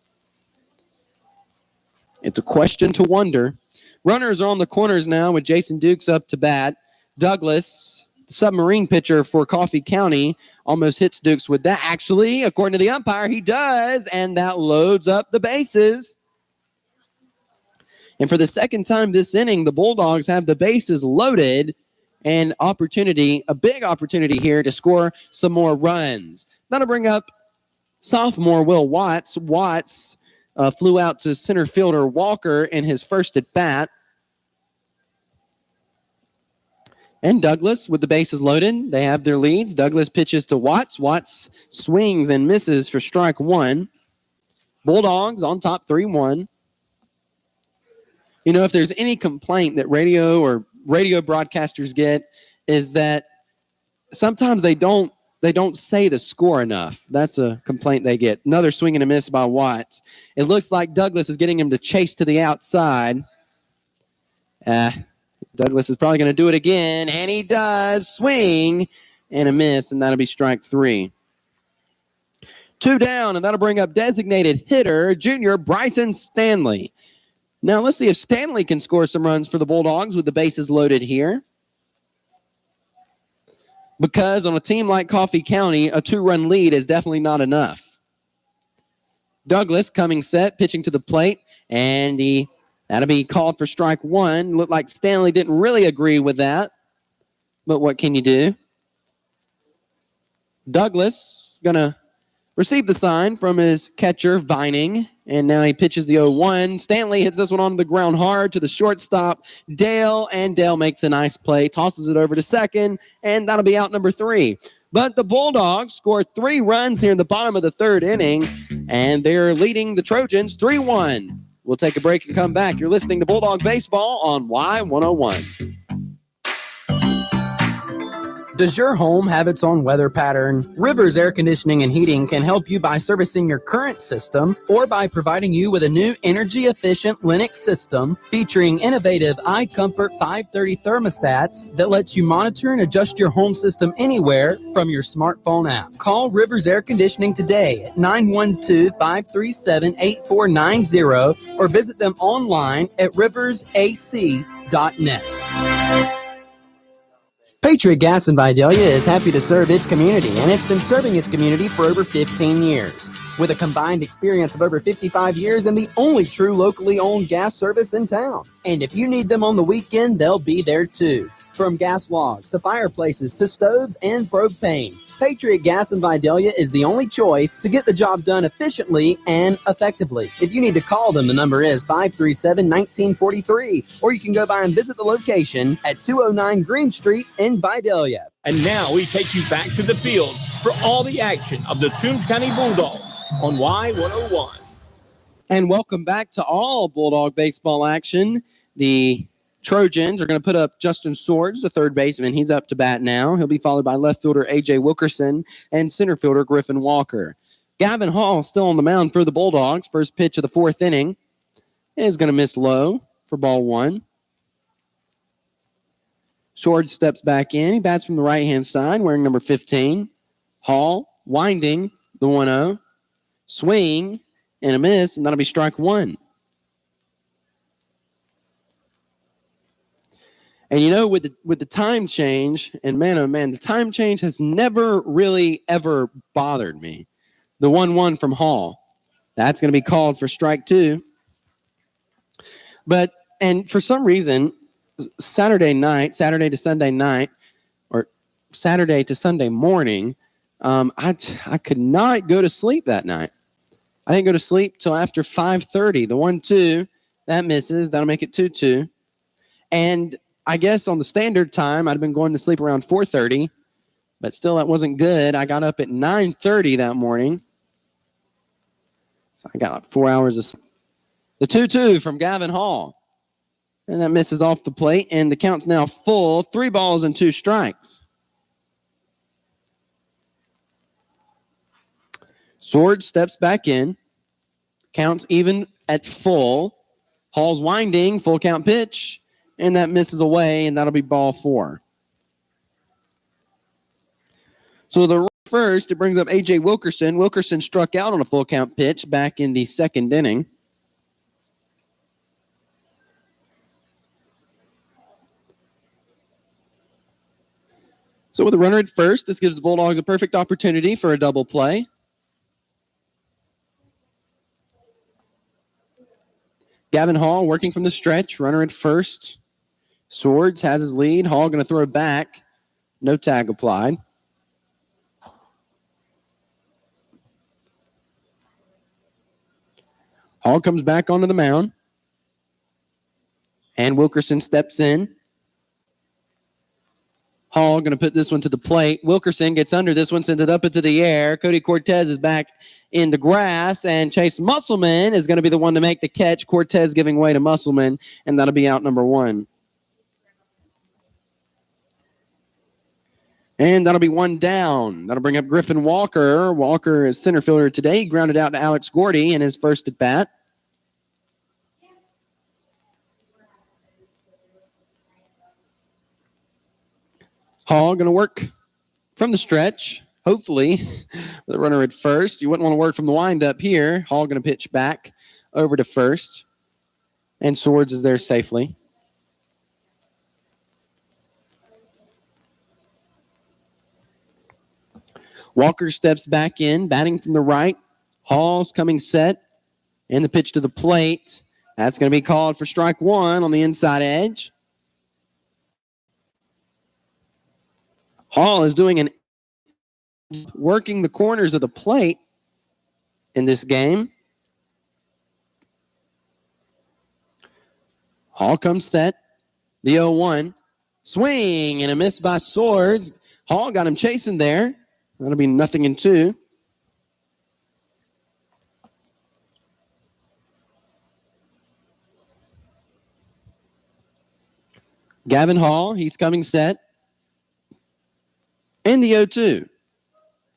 It's a question to wonder. Runners are on the corners now with Jason Dukes up to bat. Douglas, submarine pitcher for Coffee County, almost hits Dukes with that. Actually, according to the umpire, he does, and that loads up the bases. And for the second time this inning, the Bulldogs have the bases loaded and a big opportunity here to score some more runs. That'll bring up sophomore Will Watts. Watts flew out to center fielder Walker in his first at bat. And Douglas with the bases loaded. They have their leads. Douglas pitches to Watts. Watts swings and misses for strike 1. Bulldogs on top 3-1. You know, if there's any complaint that radio broadcasters get is that sometimes they don't say the score enough. That's a complaint they get. Another swing and a miss by Watts. It looks like Douglas is getting him to chase to the outside. Douglas is probably going to do it again, and he does. Swing and a miss, and that'll be strike 3. 2 down, and that'll bring up designated hitter, junior Bryson Stanley. Now, let's see if Stanley can score some runs for the Bulldogs with the bases loaded here. Because on a team like Coffee County, a 2-run lead is definitely not enough. Douglas coming set, pitching to the plate, and that'll be called for strike one. Looked like Stanley didn't really agree with that, but what can you do? Douglas going to receive the sign from his catcher, Vining, and now he pitches the 0-1. Stanley hits this one on the ground hard to the shortstop, Dale, and Dale makes a nice play, tosses it over to second, and that'll be out number 3. But the Bulldogs scored 3 runs here in the bottom of the 3rd inning, and they're leading the Trojans 3-1. We'll take a break and come back. You're listening to Bulldog Baseball on Y101. Does your home have its own weather pattern? Rivers Air Conditioning and Heating can help you by servicing your current system or by providing you with a new energy-efficient Linux system featuring innovative iComfort 530 thermostats that lets you monitor and adjust your home system anywhere from your smartphone app. Call Rivers Air Conditioning today at 912-537-8490 or visit them online at riversac.net. Patriot Gas and Vidalia is happy to serve its community, and it's been serving its community for over 15 years. With a combined experience of over 55 years and the only true locally owned gas service in town. And if you need them on the weekend, they'll be there too. From gas logs to fireplaces to stoves and propane, Patriot Gas and Vidalia is the only choice to get the job done efficiently and effectively. If you need to call them, the number is 537-1943, or you can go by and visit the location at 209 Green Street in Vidalia. And now we take you back to the field for all the action of the Toombs County Bulldogs on Y101. And welcome back to all Bulldog baseball action. The Trojans are going to put up Justin Swords, the third baseman. He's up to bat now. He'll be followed by left fielder A.J. Wilkerson and center fielder Griffin Walker. Gavin Hall still on the mound for the Bulldogs. First pitch of the 4th inning is going to miss low for ball 1. Swords steps back in. He bats from the right-hand side, wearing number 15. Hall winding the 1-0. Swing and a miss, and that'll be strike 1. And you know, with the time change, and man, oh man, the time change has never really ever bothered me. The 1-1 from Hall. That's going to be called for strike 2. And for some reason, Saturday to Sunday night, or Saturday to Sunday morning, I could not go to sleep that night. I didn't go to sleep till after 5:30. The 1-2, that misses. That'll make it 2-2. And I guess on the standard time, I'd have been going to sleep around 4:30, but still that wasn't good. I got up at 9:30 that morning. So I got like 4 hours of sleep. The 2-2 from Gavin Hall. And that misses off the plate, and the count's now full. 3 balls and 2 strikes. Swords steps back in. Counts even at full. Hall's winding, full count pitch. And that misses away, and that'll be ball 4. So the first, it brings up A.J. Wilkerson. Wilkerson struck out on a full count pitch back in the 2nd inning. So with a runner at first, this gives the Bulldogs a perfect opportunity for a double play. Gavin Hall working from the stretch, runner at first. Swords has his lead. Hall going to throw it back. No tag applied. Hall comes back onto the mound. And Wilkerson steps in. Hall going to put this one to the plate. Wilkerson gets under this one, sends it up into the air. Cody Cortez is back in the grass, and Chase Musselman is going to be the one to make the catch. Cortez giving way to Musselman, and that'll be out number 1. And that'll be 1 down. That'll bring up Griffin Walker. Walker is center fielder today. He grounded out to Alex Gordy in his first at bat. Hall going to work from the stretch, hopefully, with the runner at first. You wouldn't want to work from the windup here. Hall going to pitch back over to first. And Swords is there safely. Walker steps back in, batting from the right. Hall's coming set. And the pitch to the plate. That's going to be called for strike one on the inside edge. Hall is working the corners of the plate in this game. Hall comes set. The 0-1. Swing and a miss by Swords. Hall got him chasing there. That'll be 0-2. Gavin Hall, he's coming set. And the 0-2.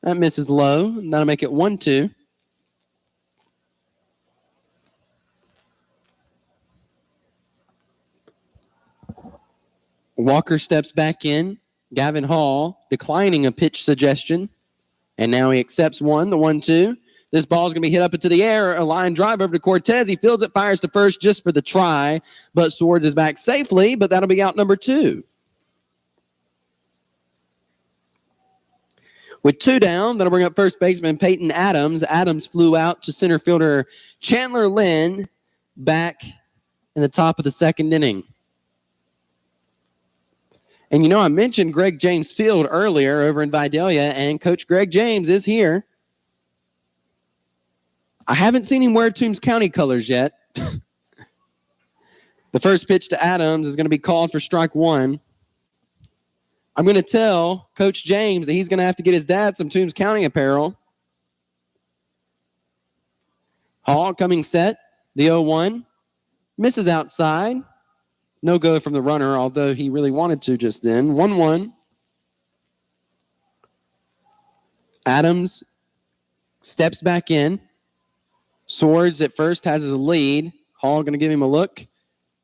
That misses low. That'll make it 1-2. Walker steps back in. Gavin Hall declining a pitch suggestion. And now he accepts one, the 1-2. This ball is going to be hit up into the air. A line drive over to Cortez. He fields it, fires to first just for the try. But Swords is back safely, but that'll be out number 2. With 2 down, that'll bring up first baseman Peyton Adams. Adams flew out to center fielder Chandler Lynn back in the top of the second inning. And you know, I mentioned Greg James Field earlier over in Vidalia, and Coach Greg James is here. I haven't seen him wear Toombs County colors yet. The first pitch to Adams is going to be called for strike one. I'm going to tell Coach James that he's going to have to get his dad some Toombs County apparel. Hall coming set. The 0-1. Misses outside. No go from the runner, although he really wanted to just then. 1-1. Adams steps back in. Swords at first has his lead. Hall going to give him a look.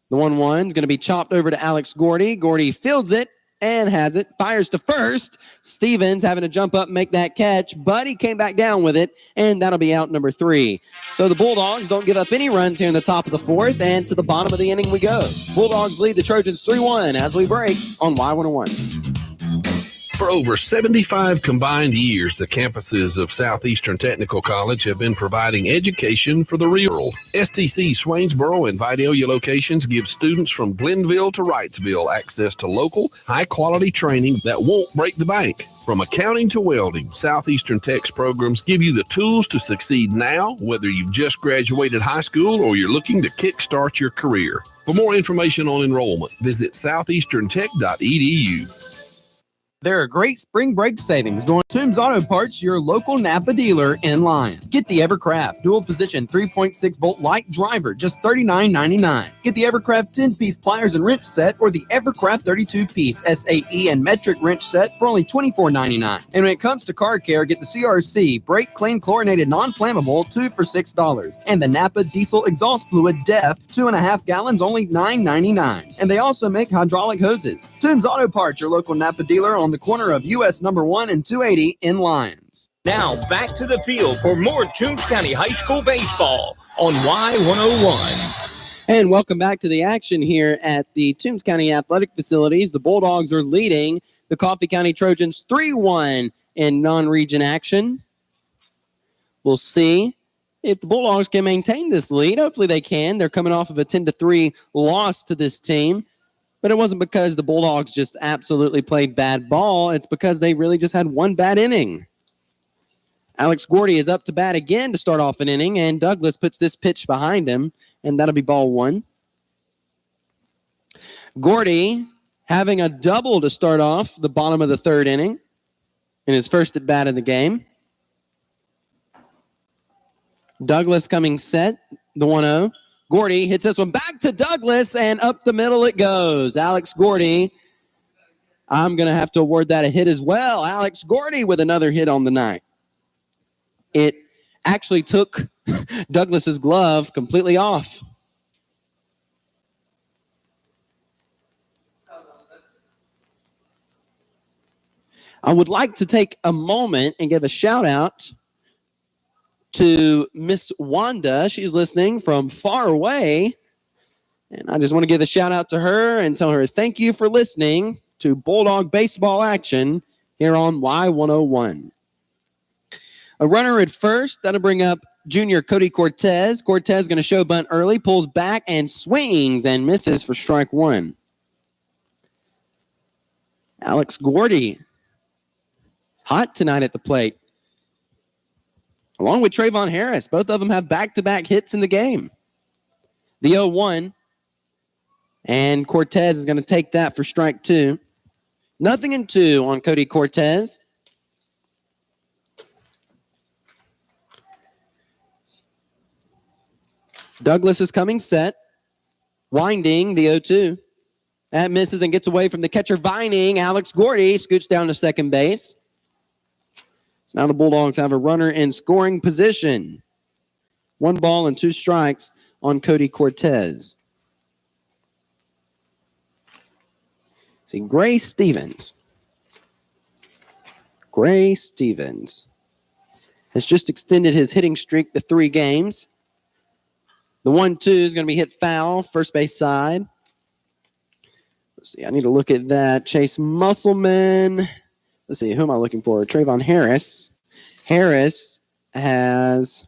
The 1-1 is going to be chopped over to Alex Gordy. Gordy fields it and has it. Fires to first. Stevens having to jump up and make that catch, but he came back down with it, and that'll be out number 3. So the Bulldogs don't give up any runs here in the top of the 4th, and to the bottom of the inning we go. Bulldogs lead the Trojans 3-1 as we break on Y101. For over 75 combined years, the campuses of Southeastern Technical College have been providing education for the real world. STC Swainsboro and Vidalia locations give students from Glenville to Wrightsville access to local, high-quality training that won't break the bank. From accounting to welding, Southeastern Tech's programs give you the tools to succeed now, whether you've just graduated high school or you're looking to kickstart your career. For more information on enrollment, visit southeasterntech.edu. There are great spring break savings going to Toombs Auto Parts, your local Napa dealer in Lyon. Get the Evercraft dual position 3.6 volt light driver, just $39.99. Get the Evercraft 10-piece pliers and wrench set or the Evercraft 32-piece SAE and metric wrench set for only $24.99. And when it comes to car care, get the CRC brake clean chlorinated non-flammable 2 for $6. And the Napa diesel exhaust fluid DEF 2.5 gallons, only $9.99. And they also make hydraulic hoses. Toombs Auto Parts, your local Napa dealer on the corner of US number 1 and 280 in Lyons. Now back to the field for more Toombs County High School baseball on Y101. And welcome back to the action here at the Toombs County Athletic Facilities. The Bulldogs are leading the Coffee County Trojans 3-1 in non-region action. We'll see if the Bulldogs can maintain this lead. Hopefully they can. They're coming off of a 10-3 loss to this team. But it wasn't because the Bulldogs just absolutely played bad ball. It's because they really just had one bad inning. Alex Gordy is up to bat again to start off an inning, and Douglas puts this pitch behind him, and that'll be ball 1. Gordy having a double to start off the bottom of the 3rd inning in his first at bat of the game. Douglas coming set, the 1-0. Gordy hits this one back to Douglas, and up the middle it goes. Alex Gordy, I'm going to have to award that a hit as well. Alex Gordy with another hit on the night. It actually took Douglas's glove completely off. I would like to take a moment and give a shout out to Miss Wanda. She's listening from far away. And I just want to give a shout out to her and tell her thank you for listening to Bulldog Baseball action here on Y101. A runner at first. That'll bring up junior Cody Cortez. Cortez going to show bunt early, pulls back and swings and misses for strike one. Alex Gordy, hot tonight at the plate, along with Trayvon Harris. Both of them have back-to-back hits in the game. The 0-1, and Cortez is going to take that for strike two. 0-2 on Cody Cortez. Douglas is coming set, winding the 0-2. That misses and gets away from the catcher Vining. Alex Gordy scoots down to second base. So now the Bulldogs have a runner in scoring position. 1 ball and 2 strikes on Cody Cortez. See, Gray Stevens. Gray Stevens has just extended his hitting streak to 3 games. The 1-2 is going to be hit foul, first base side. Let's see, I need to look at that. Chase Musselman. Let's see, who am I looking for? Trayvon Harris. Harris has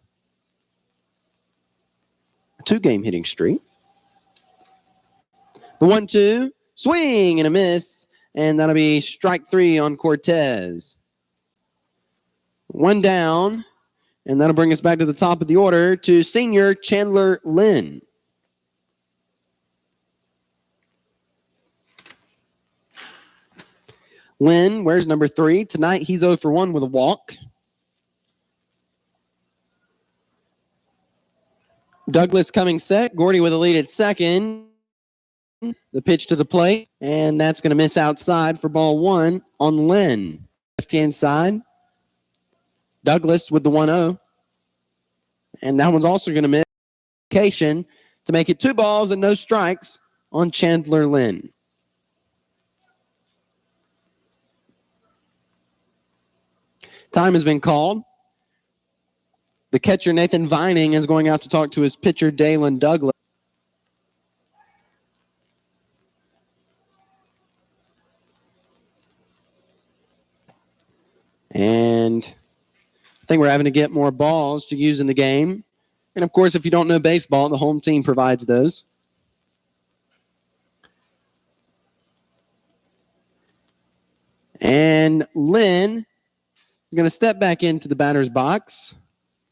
a 2-game hitting streak. The 1-2, swing and a miss, and that'll be strike 3 on Cortez. 1 down, and that'll bring us back to the top of the order to senior Chandler Lynn. Lynn wears number 3. Tonight, he's 0 for 1 with a walk. Douglas coming set. Gordy with a lead at second. The pitch to the plate, and that's going to miss outside for ball 1 on Lynn. Left-hand side. Douglas with the 1-0. And that one's also going to miss to make it 2 balls and no strikes on Chandler Lynn. Time has been called. The catcher, Nathan Vining, is going out to talk to his pitcher, Dalen Douglas. And I think we're having to get more balls to use in the game. And, of course, if you don't know baseball, the home team provides those. And Lynn is going to step back into the batter's box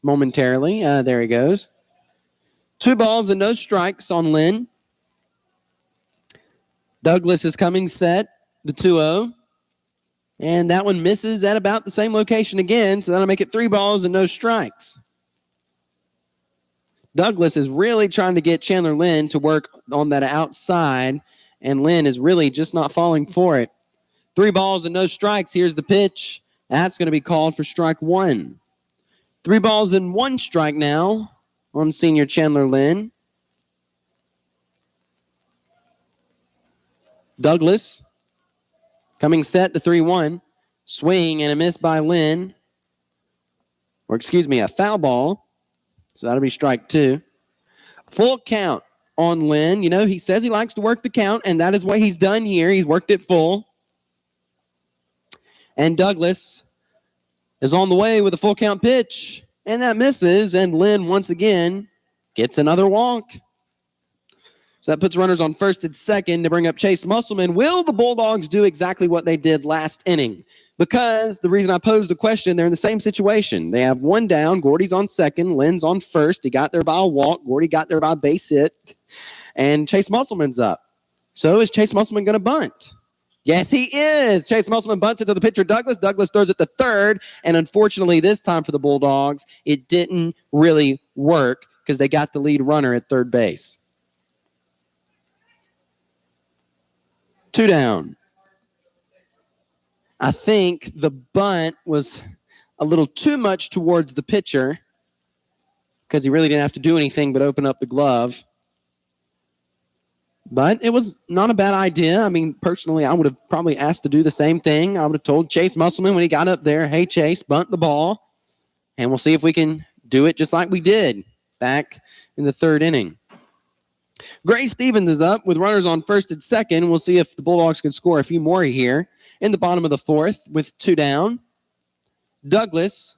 momentarily. There he goes. 2 balls and no strikes on Lynn. Douglas is coming set, the 2-0. And that one misses at about the same location again, so that'll make it 3 balls and no strikes. Douglas is really trying to get Chandler Lynn to work on that outside, and Lynn is really just not falling for it. 3 balls and no strikes. Here's the pitch. That's going to be called for strike 1. 3 balls and 1 strike now on senior Chandler Lynn. Douglas coming set, the 3-1. Swing and a miss by Lynn. Or excuse me, a foul ball. So that'll be strike 2. Full count on Lynn. You know, he says he likes to work the count, and that is what he's done here. He's worked it full. And Douglas is on the way with a full count pitch. And that misses, and Lynn once again gets another walk. So that puts runners on first and second to bring up Chase Musselman. Will the Bulldogs do exactly what they did last inning? Because the reason I posed the question, they're in the same situation. They have 1 down. Gordy's on second. Lynn's on first. He got there by a walk. Gordy got there by a base hit. And Chase Musselman's up. So is Chase Musselman going to bunt? Yes, he is. Chase Musselman bunts it to the pitcher, Douglas. Douglas throws it to third. And unfortunately, this time for the Bulldogs, it didn't really work because they got the lead runner at third base. 2 down. I think the bunt was a little too much towards the pitcher because he really didn't have to do anything but open up the glove. But it was not a bad idea. I mean, personally, I would have probably asked to do the same thing. I would have told Chase Musselman when he got up there, hey, Chase, bunt the ball, and we'll see if we can do it just like we did back in the 3rd inning. Gray Stevens is up with runners on first and second. We'll see if the Bulldogs can score a few more here in the bottom of the 4th with 2 down. Douglas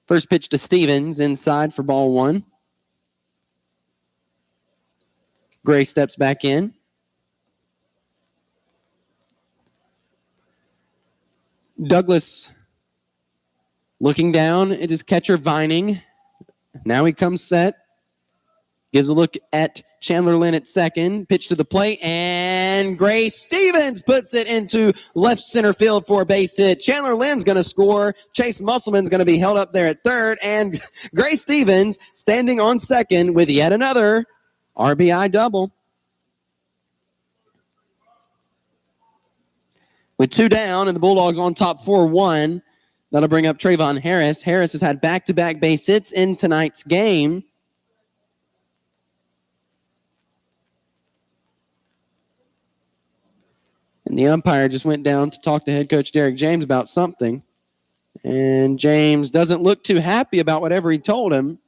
First pitch to Stevens, inside for ball one. Gray steps back in. Douglas looking down at his catcher, Vining. Now he comes set. Gives a look at Chandler Lynn at second. Pitch to the plate, and Gray Stevens puts it into left center field for a base hit. Chandler Lynn's going to score. Chase Musselman's going to be held up there at third, and Gray Stevens standing on second with yet another RBI double. With two down and the Bulldogs on top 4-1, that'll bring up Trayvon Harris. Harris has had back-to-back base hits in tonight's game. And the umpire just went down to talk to head coach Derek James about something. And James doesn't look too happy about whatever he told him.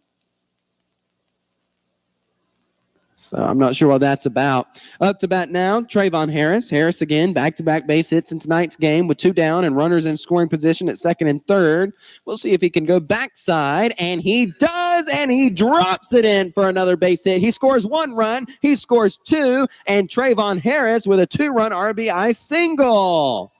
So I'm not sure what that's about. Up to bat now, Trayvon Harris. Harris again, back-to-back base hits in tonight's game with two down and runners in scoring position at second and third. We'll see if he can go backside, and he does, and he drops it in for another base hit. He scores one run, he scores two, and Trayvon Harris with a two-run RBI single.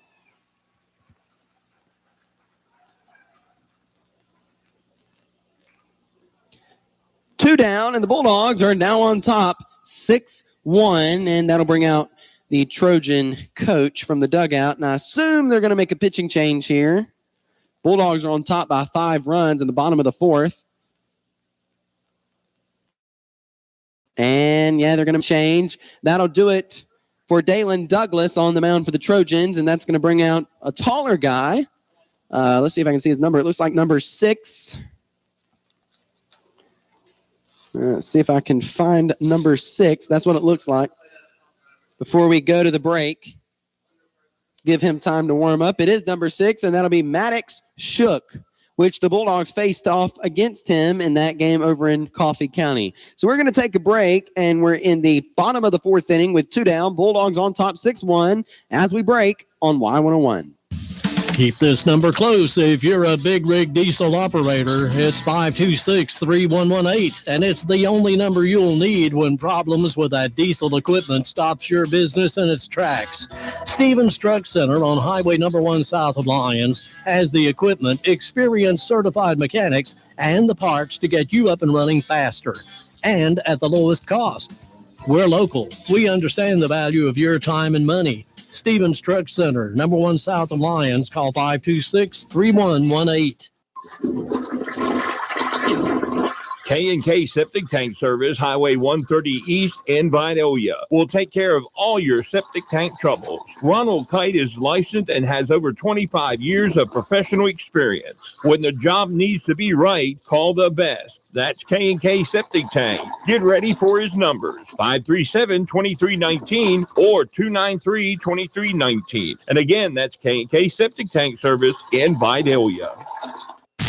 Two down, and the Bulldogs are now on top 6-1, and that'll bring out the Trojan coach from the dugout. And I assume they're going to make a pitching change here. Bulldogs are on top by 5 runs in the bottom of the fourth. And, yeah, they're going to change. That'll do it for Dalen Douglas on the mound for the Trojans, and that's going to bring out a taller guy. Let's see if I can see his number. It looks like number 6. Let's see if I can find number 6. That's what it looks like. Before we go to the break, give him time to warm up. It is number 6, and that'll be Maddox Shook, which the Bulldogs faced off against him in that game over in Coffee County. So we're going to take a break, and we're in the bottom of the fourth inning with 2 down. Bulldogs on top 6-1 as we break on Y101. Keep this number close if you're a big rig diesel operator. It's 526-3118, and it's the only number you'll need when problems with that diesel equipment stops your business in its tracks. Stevens Truck Center on Highway number 1 south of Lyons has the equipment, experienced certified mechanics, and the parts to get you up and running faster and at the lowest cost. We're local. We understand the value of your time and money. Stevens Truck Center, number 1 south of Lyons. Call 526-3118. K&K Septic Tank Service, Highway 130 East in Vidalia, will take care of all your septic tank troubles. Ronald Kite is licensed and has over 25 years of professional experience. When the job needs to be right, call the best. That's K&K Septic Tank. Get ready for his numbers, 537-2319 or 293-2319. And again, that's K&K Septic Tank Service in Vidalia.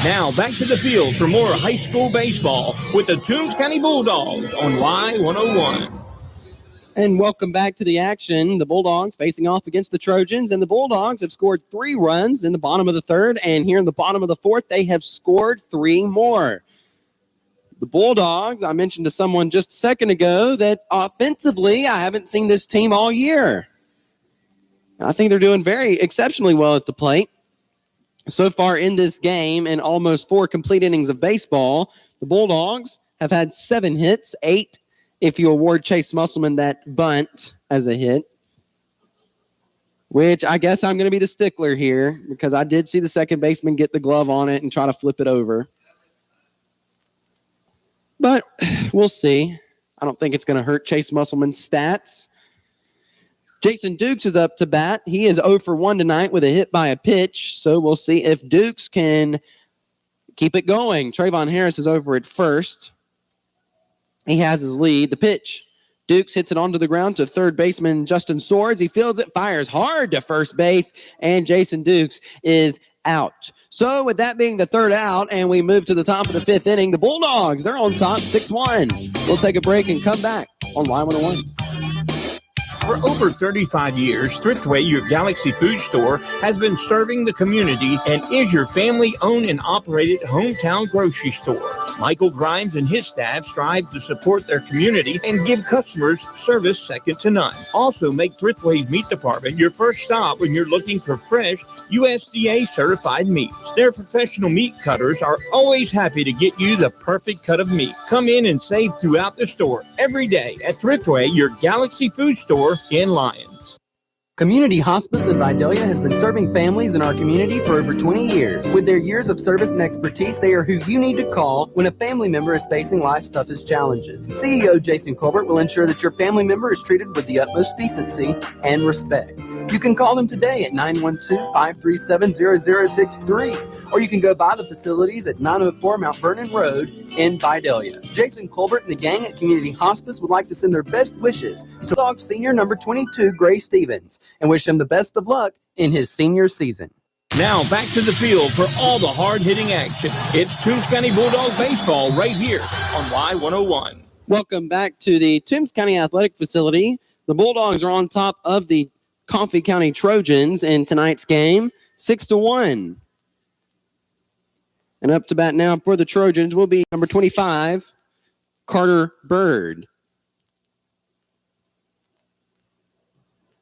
Now, back to the field for more high school baseball with the Toombs County Bulldogs on Y101. And welcome back to the action. The Bulldogs facing off against the Trojans, and the Bulldogs have scored 3 runs in the bottom of the third, and here in the bottom of the fourth, they have scored 3 more. The Bulldogs, I mentioned to someone just a second ago that offensively, I haven't seen this team all year. I think they're doing very exceptionally well at the plate. So far in this game, in almost 4 complete innings of baseball, the Bulldogs have had 7 hits, 8 if you award Chase Musselman that bunt as a hit, which I guess I'm going to be the stickler here because I did see the second baseman get the glove on it and try to flip it over. But we'll see. I don't think it's going to hurt Chase Musselman's stats. Jason Dukes is up to bat. He is 0 for 1 tonight with a hit by a pitch, so we'll see if Dukes can keep it going. Trayvon Harris is over at first. He has his lead. The pitch. Dukes hits it onto the ground to third baseman Justin Swords. He fields it, fires hard to first base, and Jason Dukes is out. So with that being the third out, and we move to the top of the 5th inning, the Bulldogs, they're on top 6-1. We'll take a break and come back on Y101. For over 35 years, Thriftway, your Galaxy food store, has been serving the community and is your family-owned and operated hometown grocery store. Michael Grimes and his staff strive to support their community and give customers service second to none. Also, make Thriftway's meat department your first stop when you're looking for fresh USDA-certified meats. Their professional meat cutters are always happy to get you the perfect cut of meat. Come in and save throughout the store every day at Thriftway, your Galaxy food store in Lyons. Community Hospice in Vidalia has been serving families in our community for over 20 years. With their years of service and expertise, they are who you need to call when a family member is facing life's toughest challenges. CEO Jason Colbert will ensure that your family member is treated with the utmost decency and respect. You can call them today at 912-537-0063, or you can go by the facilities at 904 Mount Vernon Road in Vidalia. Jason Colbert and the gang at Community Hospice would like to send their best wishes to Dog Senior number 22, Gray Stevens, and wish him the best of luck in his senior season. Now back to the field for all the hard-hitting action. It's Toombs County Bulldog Baseball right here on Y101. Welcome back to the Toombs County Athletic Facility. The Bulldogs are on top of the Coffee County Trojans in tonight's game, 6-1. And up to bat now for the Trojans will be number 25, Carter Bird.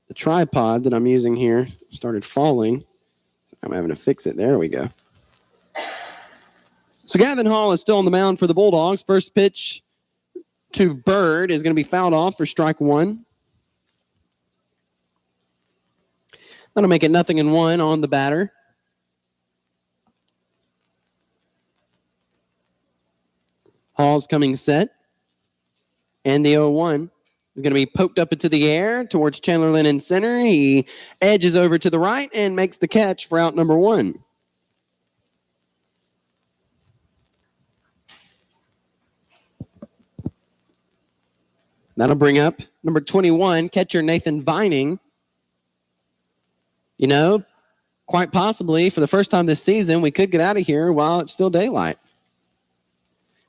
The tripod that I'm using here started falling. I'm having to fix it. There we go. So Gavin Hall is still on the mound for the Bulldogs. First pitch to Bird is going to be fouled off for strike one. That'll make it 0-1 on the batter. Hall's coming set. And the 0-1 is going to be poked up into the air towards Chandler Lynn in center. He edges over to the right and makes the catch for out number one. That'll bring up number 21, catcher Nathan Vining. You know, quite possibly for the first time this season, we could get out of here while it's still daylight.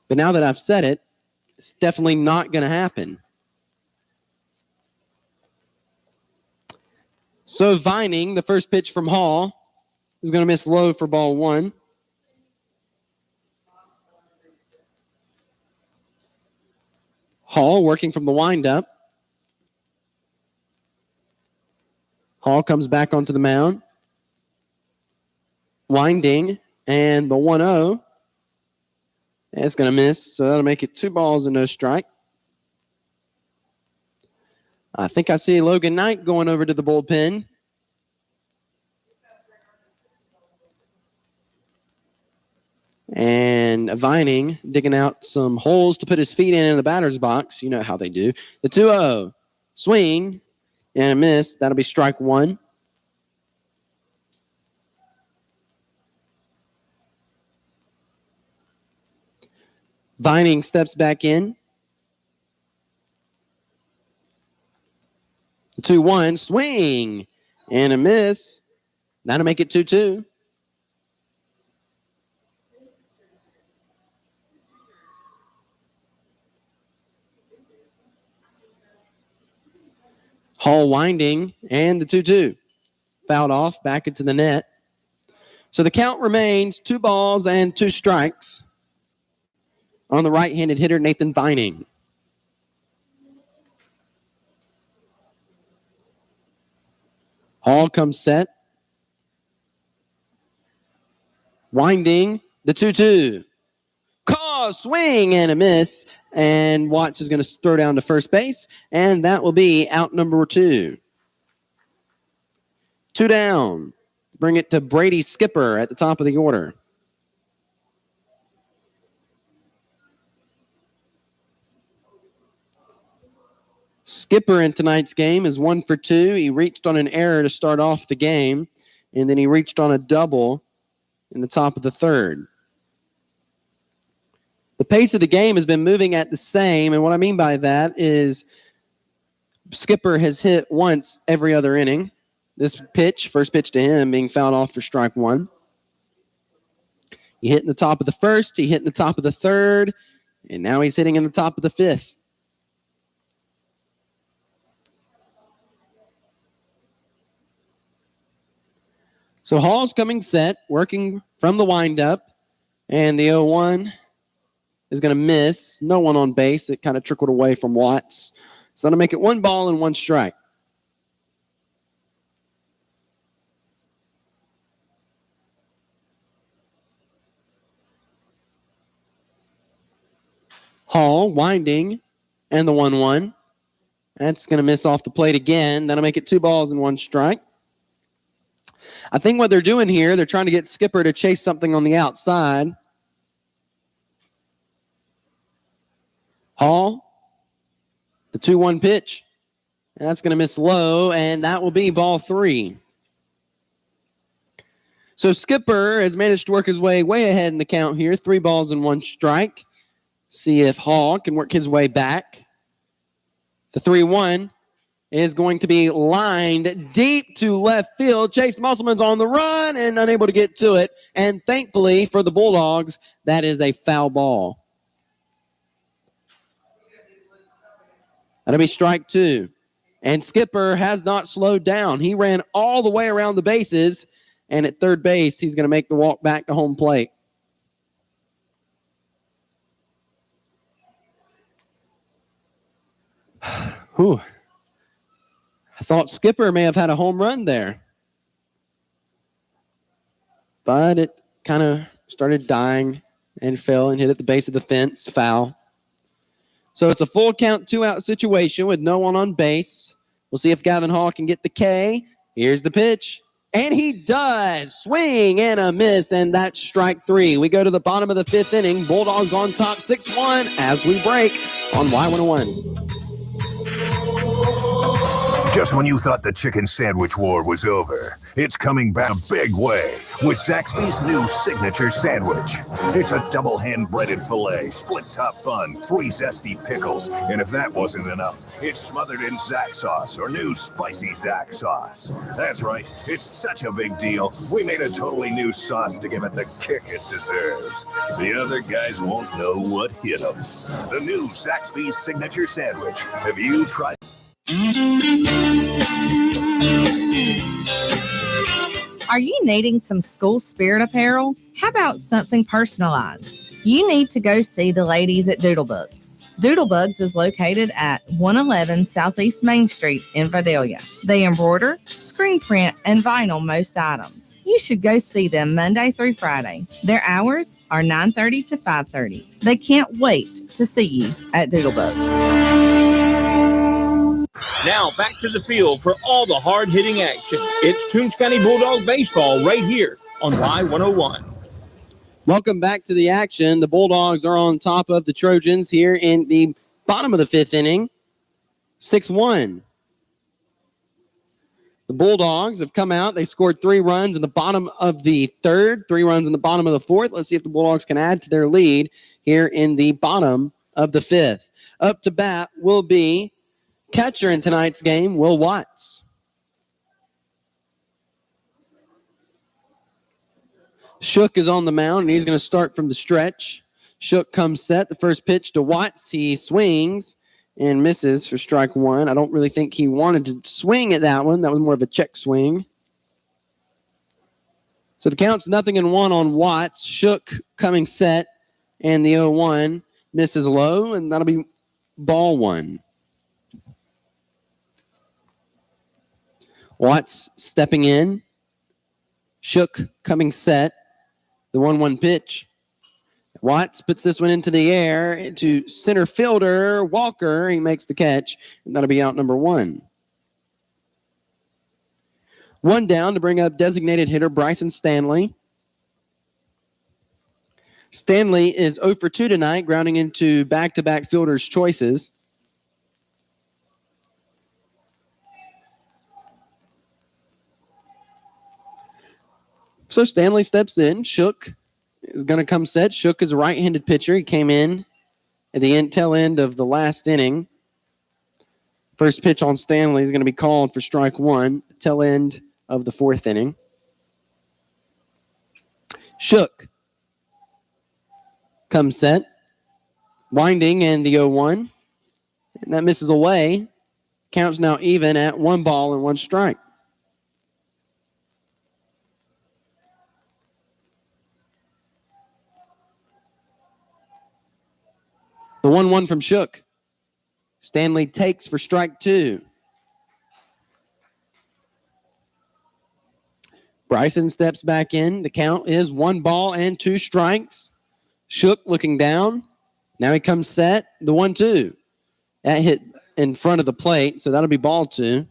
But now that I've said it, it's definitely not going to happen. So Vining, the first pitch from Hall, is going to miss low for ball one. Hall working from the windup. Hall comes back onto the mound. Winding, and the 1-0. That's going to miss, so that'll make it 2 balls and no strike. I think I see Logan Knight going over to the bullpen. And Vining digging out some holes to put his feet in the batter's box. You know how they do. The 2-0. Swing and a miss. That'll be strike one. Vining steps back in. The 2-1. Swing and a miss. That'll make it 2-2. Hall winding, and the 2-2. Fouled off, back into the net. So the count remains 2 balls and 2 strikes on the right-handed hitter, Nathan Vining. Hall comes set. Winding, the 2-2. Call, swing, and a miss. And Watts is going to throw down to first base, and that will be out number 2. 2 down. Bring it to Brady Skipper at the top of the order. Skipper in tonight's game is 1 for 2. He reached on an error to start off the game, and then he reached on a double in the top of the third. The pace of the game has been moving at the same, and what I mean by that is Skipper has hit once every other inning. This pitch, first pitch to him, being fouled off for strike one. He hit in the top of the first, he hit in the top of the third, and now he's hitting in the top of the fifth. So Hall's coming set, working from the windup, and the 0-1 is going to miss. No one on base. It kind of trickled away from Watts. So that'll make it 1 ball and 1 strike. Hall winding, and the 1-1. That's going to miss off the plate again. That'll make it 2 balls and 1 strike. I think what they're doing here, they're trying to get Skipper to chase something on the outside. Hall, the 2-1 pitch. And that's going to miss low, and that will be ball 3. So Skipper has managed to work his way ahead in the count here. 3 balls and 1 strike. See if Hall can work his way back. The 3-1 is going to be lined deep to left field. Chase Musselman's on the run and unable to get to it. And thankfully for the Bulldogs, that is a foul ball. That'll be strike 2. And Skipper has not slowed down. He ran all the way around the bases. And at third base, he's going to make the walk back to home plate. Whew. I thought Skipper may have had a home run there. But it kind of started dying and fell and hit at the base of the fence. Foul. So it's a full count, 2-out situation with no one on base. We'll see if Gavin Hall can get the K. Here's the pitch. And he does. Swing and a miss, and that's strike 3. We go to the bottom of the 5th inning. Bulldogs on top 6-1 as we break on Y101. Just when you thought the chicken sandwich war was over, it's coming back a big way with Zaxby's new signature sandwich. It's a double hand-breaded filet, split-top bun, 3 zesty pickles, and if that wasn't enough, it's smothered in Zax sauce or new spicy Zax sauce. That's right, it's such a big deal, we made a totally new sauce to give it the kick it deserves. The other guys won't know what hit them. The new Zaxby's signature sandwich. Have you tried? Are you needing some school spirit apparel? How about something personalized? You need to go see the ladies at Doodlebugs. Doodlebugs is located at 111 Southeast Main Street in Vidalia. They embroider, screen print, and vinyl most items. You should go see them Monday through Friday. Their hours are 9:30 to 5:30. They can't wait to see you at Doodlebugs. Now back to the field for all the hard-hitting action. It's Toombs County Bulldog Baseball right here on Y101. Welcome back to the action. The Bulldogs are on top of the Trojans here in the bottom of the 5th inning. 6-1. The Bulldogs have come out. They scored 3 runs in the bottom of the 3rd, 3 runs in the bottom of the 4th. Let's see if the Bulldogs can add to their lead here in the bottom of the 5th. Up to bat will be catcher in tonight's game, Will Watts. Shook is on the mound, and he's going to start from the stretch. Shook comes set. The first pitch to Watts. He swings and misses for strike 1. I don't really think he wanted to swing at that one. That was more of a check swing. So the count's 0-1 on Watts. Shook coming set, and the 0-1 misses low, and that'll be ball 1. Watts stepping in. Shook coming set. The 1-1 pitch. Watts puts this one into the air to center fielder Walker. He makes the catch, and that'll be out number 1. 1 down to bring up designated hitter Bryson Stanley. Stanley is 0 for 2 tonight, grounding into back-to-back fielders' choices. So Stanley steps in. Shook is going to come set. Shook is a right-handed pitcher. He came in at the tail end of the last inning. First pitch on Stanley is going to be called for strike 1, tail end of the 4th inning. Shook comes set. Winding and the 0-1. And that misses away. Count's now even at 1 ball and 1 strike. The 1-1 from Shook. Stanley takes for strike 2. Bryson steps back in. The count is 1 ball and 2 strikes. Shook looking down. Now he comes set. The 1-2. That hit in front of the plate, so that'll be ball 2.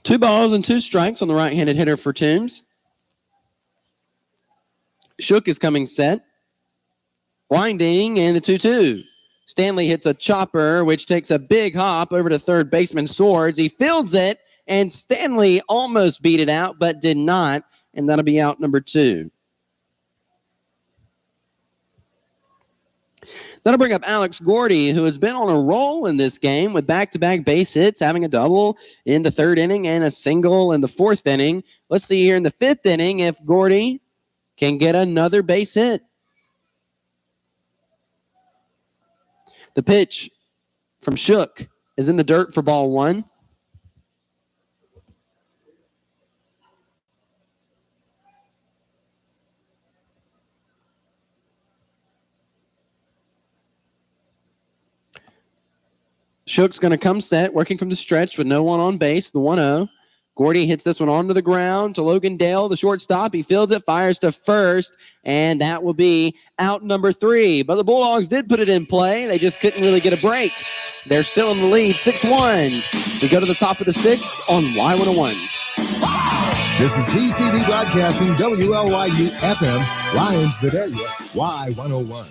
Two balls and 2 strikes on the right-handed hitter for Toombs. Shook is coming set. Winding, and the 2-2. Stanley hits a chopper, which takes a big hop over to third baseman Swords. He fields it, and Stanley almost beat it out, but did not, and that'll be out number 2. That'll bring up Alex Gordy, who has been on a roll in this game with back-to-back base hits, having a double in the 3rd inning and a single in the 4th inning. Let's see here in the 5th inning if Gordy can get another base hit. The pitch from Shook is in the dirt for ball 1. Shook's going to come set, working from the stretch with no one on base, the 1-0. Gordy hits this one onto the ground to Logan Dale, the shortstop. He fields it, fires to first, and that will be out number 3. But the Bulldogs did put it in play. They just couldn't really get a break. They're still in the lead, 6-1. We go to the top of the 6th on Y101. This is TCB Broadcasting, WLYU FM, Lions Vidalia, Y101.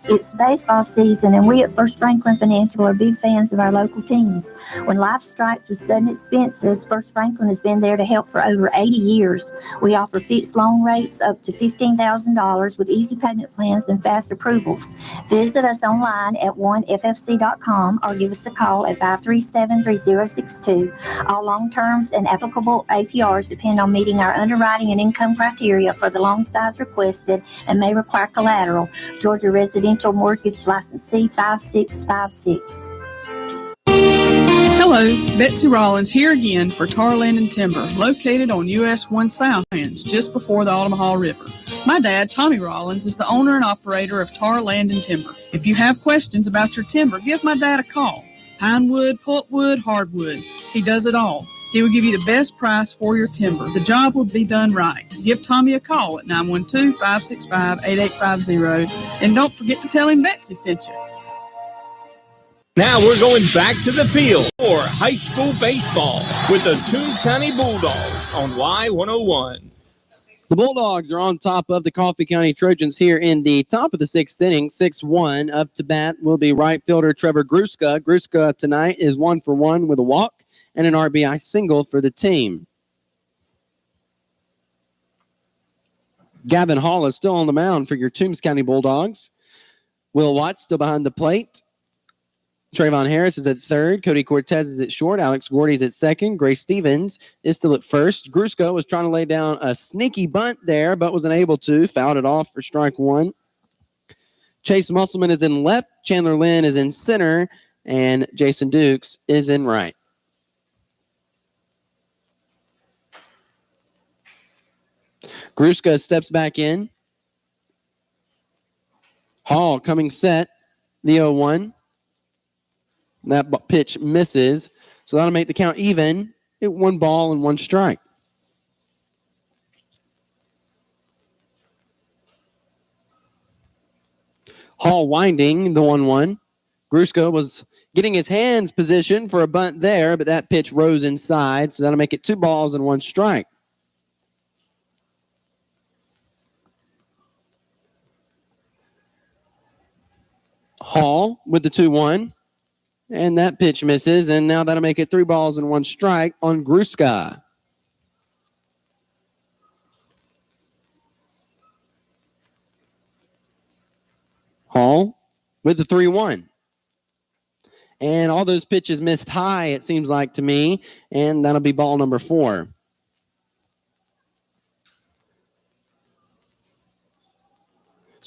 It's baseball season, and we at First Franklin Financial are big fans of our local teams. When life strikes with sudden expenses, First Franklin has been there to help for over 80 years. We offer fixed loan rates up to $15,000 with easy payment plans and fast approvals. Visit us online at oneffc.com or give us a call at 537-3062. All loan terms and applicable APRs depend on meeting our underwriting and income criteria for the loan size requested and may require collateral. Georgia Residential Mortgage License C5656. Hello, Betsy Rollins here again for Tar Land and Timber, located on US 1 South, just before the Omaha River. My dad, Tommy Rollins, is the owner and operator of Tar Land and Timber. If you have questions about your timber, give my dad a call. Pine wood, pulpwood, hardwood. He does it all. He will give you the best price for your timber. The job will be done right. Give Tommy a call at 912-565-8850. And don't forget to tell him Betsy sent you. Now we're going back to the field for high school baseball with the Toombs County Bulldogs on Y101. The Bulldogs are on top of the Coffee County Trojans here in the top of the 6th inning, 6-1. Up to bat will be right fielder Trevor Gruska. Gruska tonight is 1 for 1 with a walk and an RBI single for the team. Gavin Hall is still on the mound for your Toombs County Bulldogs. Will Watts still behind the plate. Trayvon Harris is at third. Cody Cortez is at short. Alex Gordy is at second. Gray Stevens is still at first. Grusko was trying to lay down a sneaky bunt there, but was unable to. Fouled it off for strike 1. Chase Musselman is in left. Chandler Lynn is in center. And Jason Dukes is in right. Gruska steps back in. Hall coming set. The 0-1. That pitch misses. So that'll make the count even at 1 ball and 1 strike. Hall winding the 1-1. Gruska was getting his hands positioned for a bunt there, but that pitch rose inside. So that'll make it 2 balls and 1 strike. Hall with the 2-1. And that pitch misses, and now that'll make it 3 balls and 1 strike on Gruska. Hall with the 3-1. And all those pitches missed high, it seems like to me, and that'll be ball number 4.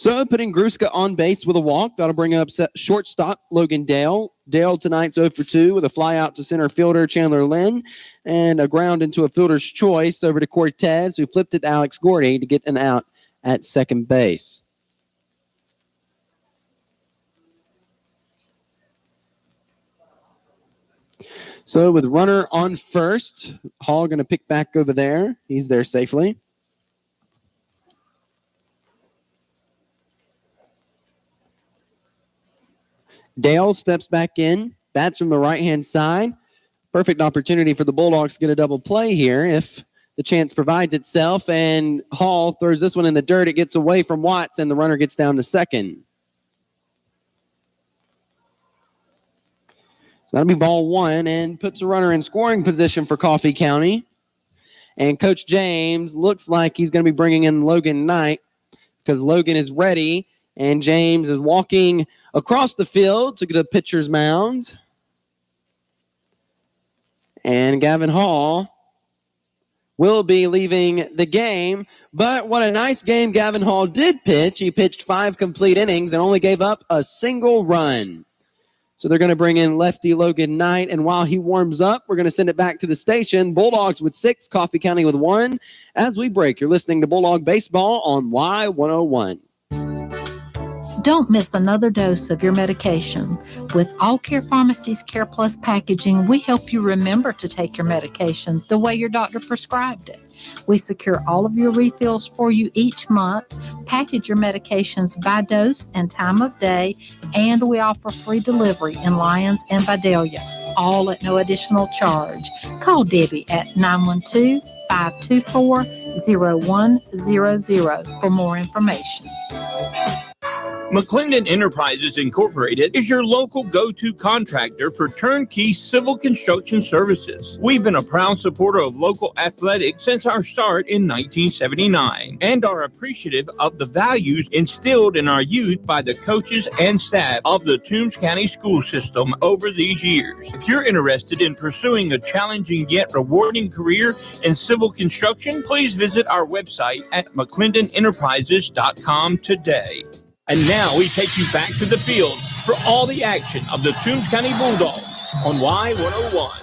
So putting Gruska on base with a walk. That'll bring up shortstop Logan Dale. Dale tonight's 0 for 2 with a fly out to center fielder Chandler Lynn and a ground into a fielder's choice over to Cortez, who flipped it to Alex Gordy to get an out at second base. So with runner on first, Hall going to pick back over there. He's there safely. Dale steps back in, bats from the right-hand side. Perfect opportunity for the Bulldogs to get a double play here if the chance provides itself. And Hall throws this one in the dirt. It gets away from Watts, and the runner gets down to second. So that'll be ball one and puts a runner in scoring position for Coffee County. And Coach James looks like he's going to be bringing in Logan Knight because Logan is ready. And James is walking across the field to the pitcher's mound. And Gavin Hall will be leaving the game. But what a nice game Gavin Hall did pitch. He pitched 5 complete innings and only gave up a single run. So they're going to bring in lefty Logan Knight. And while he warms up, we're going to send it back to the station. Bulldogs with 6, Coffee County with 1. As we break, you're listening to Bulldog Baseball on Y101. Don't miss another dose of your medication. With All Care Pharmacy's Care Plus packaging, we help you remember to take your medication the way your doctor prescribed it. We secure all of your refills for you each month, package your medications by dose and time of day, and we offer free delivery in Lyons and Vidalia, all at no additional charge. Call Debbie at 912-524-0100 for more information. Mclendon Enterprises Incorporated is your local go-to contractor for turnkey civil construction services. We've been a proud supporter of local athletics since our start in 1979 and are appreciative of the values instilled in our youth by the coaches and staff of the Toombs County school system over these years. If you're interested in pursuing a challenging yet rewarding career in civil construction, please visit our website at McLendonEnterprises.com today. And now we take you back to the field for all the action of the Toombs County Bulldogs on Y101.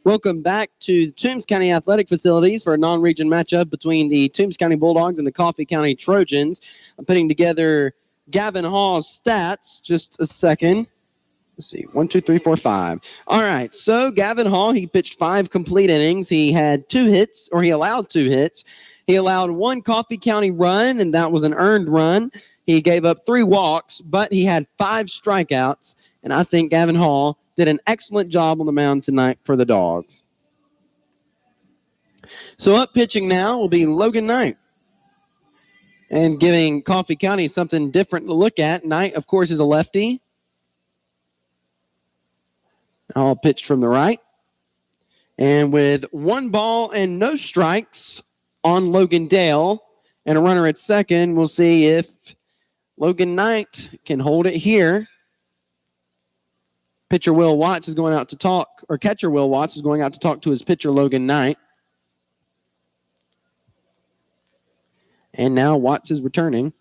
Welcome back to Toombs County Athletic Facilities for a non-region matchup between the Toombs County Bulldogs and the Coffee County Trojans. I'm putting together Gavin Hall's stats. Just a second. Let's see. 1, 2, 3, 4, 5. All right. So Gavin Hall, he pitched 5 complete innings. He had 2 hits, or he allowed 2 hits. He allowed 1 Coffee County run, and that was an earned run. He gave up 3 walks, but he had 5 strikeouts, and I think Gavin Hall did an excellent job on the mound tonight for the Dogs. So up pitching now will be Logan Knight. And giving Coffee County something different to look at. Knight, of course, is a lefty. Hall pitched from the right. And with 1 ball and no strikes on Logan Dale and a runner at second, we'll see if Logan Knight can hold it here. Pitcher Will Watts is going out to talk, or catcher Will Watts is going out to talk to his pitcher Logan Knight. And now Watts is returning.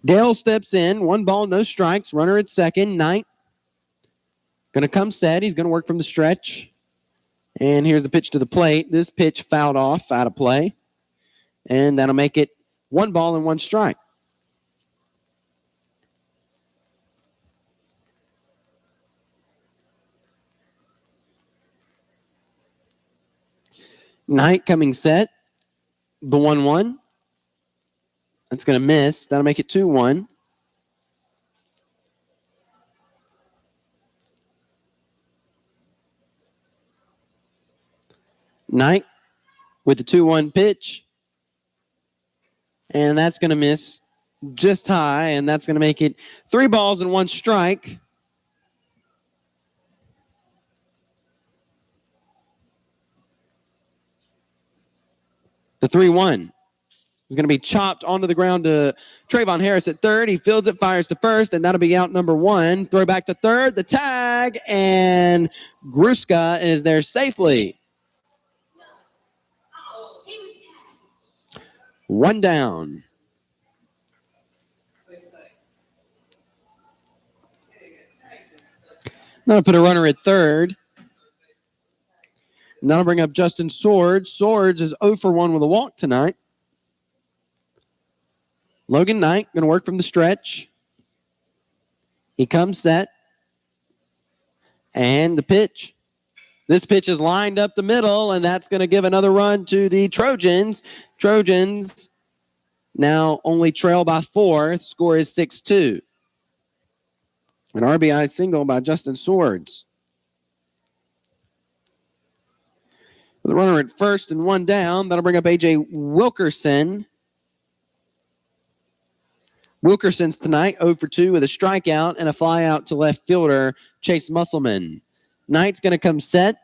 Dale steps in, 1 ball, no strikes, runner at second. Knight going to come set. He's going to work from the stretch. And here's the pitch to the plate. This pitch fouled off out of play. And that'll make it 1 ball and 1 strike. Knight coming set. The 1-1. That's going to miss. That'll make it 2-1. Knight with the 2-1 pitch. And that's going to miss just high, and that's going to make it 3 balls and 1 strike. The 3-1 is going to be chopped onto the ground to Trayvon Harris at third. He fields it, fires to first, and that'll be out number 1. Throw back to third, the tag, and Gruska is there safely. One down. Now put a runner at third. And that'll bring up Justin Swords. Swords is 0 for 1 with a walk tonight. Logan Knight going to work from the stretch. He comes set. And the pitch. This pitch is lined up the middle, and that's going to give another run to the Trojans. Trojans now only trail by 4. Score is 6-2. An RBI single by Justin Swords. With a runner at first and one down, that'll bring up A.J. Wilkerson. Wilkerson's tonight 0 for 2 with a strikeout and a fly out to left fielder Chase Musselman. Knight's going to come set,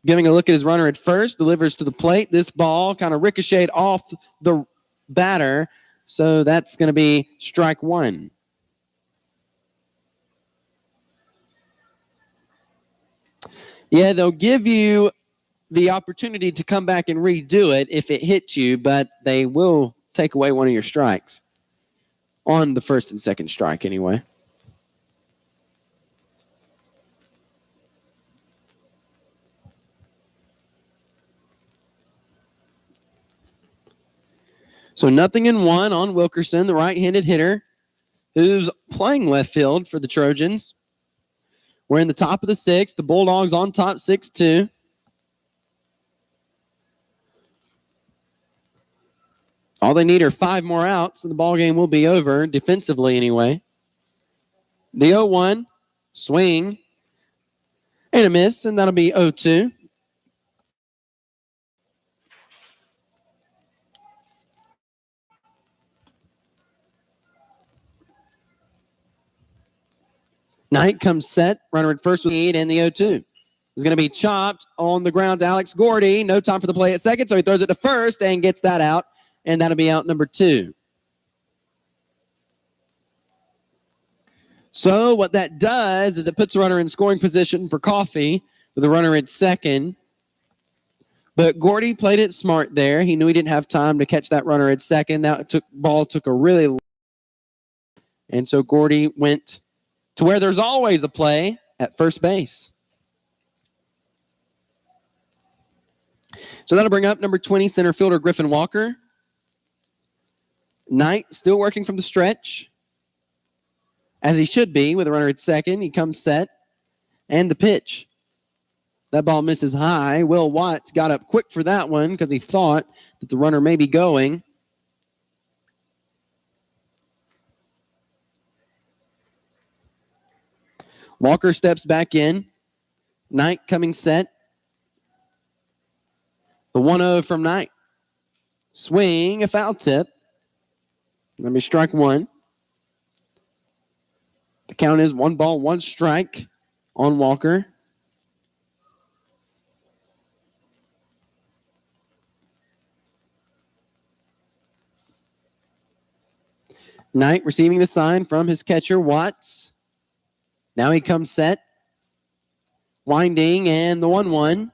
giving a look at his runner at first, delivers to the plate. This ball kind of ricocheted off the batter, so that's going to be strike one. Yeah, they'll give you the opportunity to come back and redo it if it hits you, but they will take away one of your strikes. On the first and second strike, anyway. So 0-1 on Wilkerson, the right-handed hitter, who's playing left field for the Trojans. We're in the top of the sixth. The Bulldogs on top 6-2. All they need are 5 more outs, and the ball game will be over, defensively anyway. The 0-1, swing, and a miss, and that'll be 0-2. Knight comes set, runner at first with the 8, and the 0-2. Is going to be chopped on the ground to Alex Gordy. No time for the play at second, so he throws it to first and gets that out. And that'll be out number 2. So what that does is it puts a runner in scoring position for Coffee with a runner at second. But Gordy played it smart there. He knew he didn't have time to catch that runner at second. That ball took a really long. And so Gordy went to where there's always a play at first base. So that'll bring up number 20, center fielder Griffin Walker. Knight still working from the stretch, as he should be, with a runner at second. He comes set, and the pitch. That ball misses high. Will Watts got up quick for that one because he thought that the runner may be going. Walker steps back in. Knight coming set. The 1-0 from Knight. Swing, a foul tip. Let me strike one. The count is 1 ball, 1 strike on Walker. Knight receiving the sign from his catcher, Watts. Now he comes set. Winding, and the 1-1.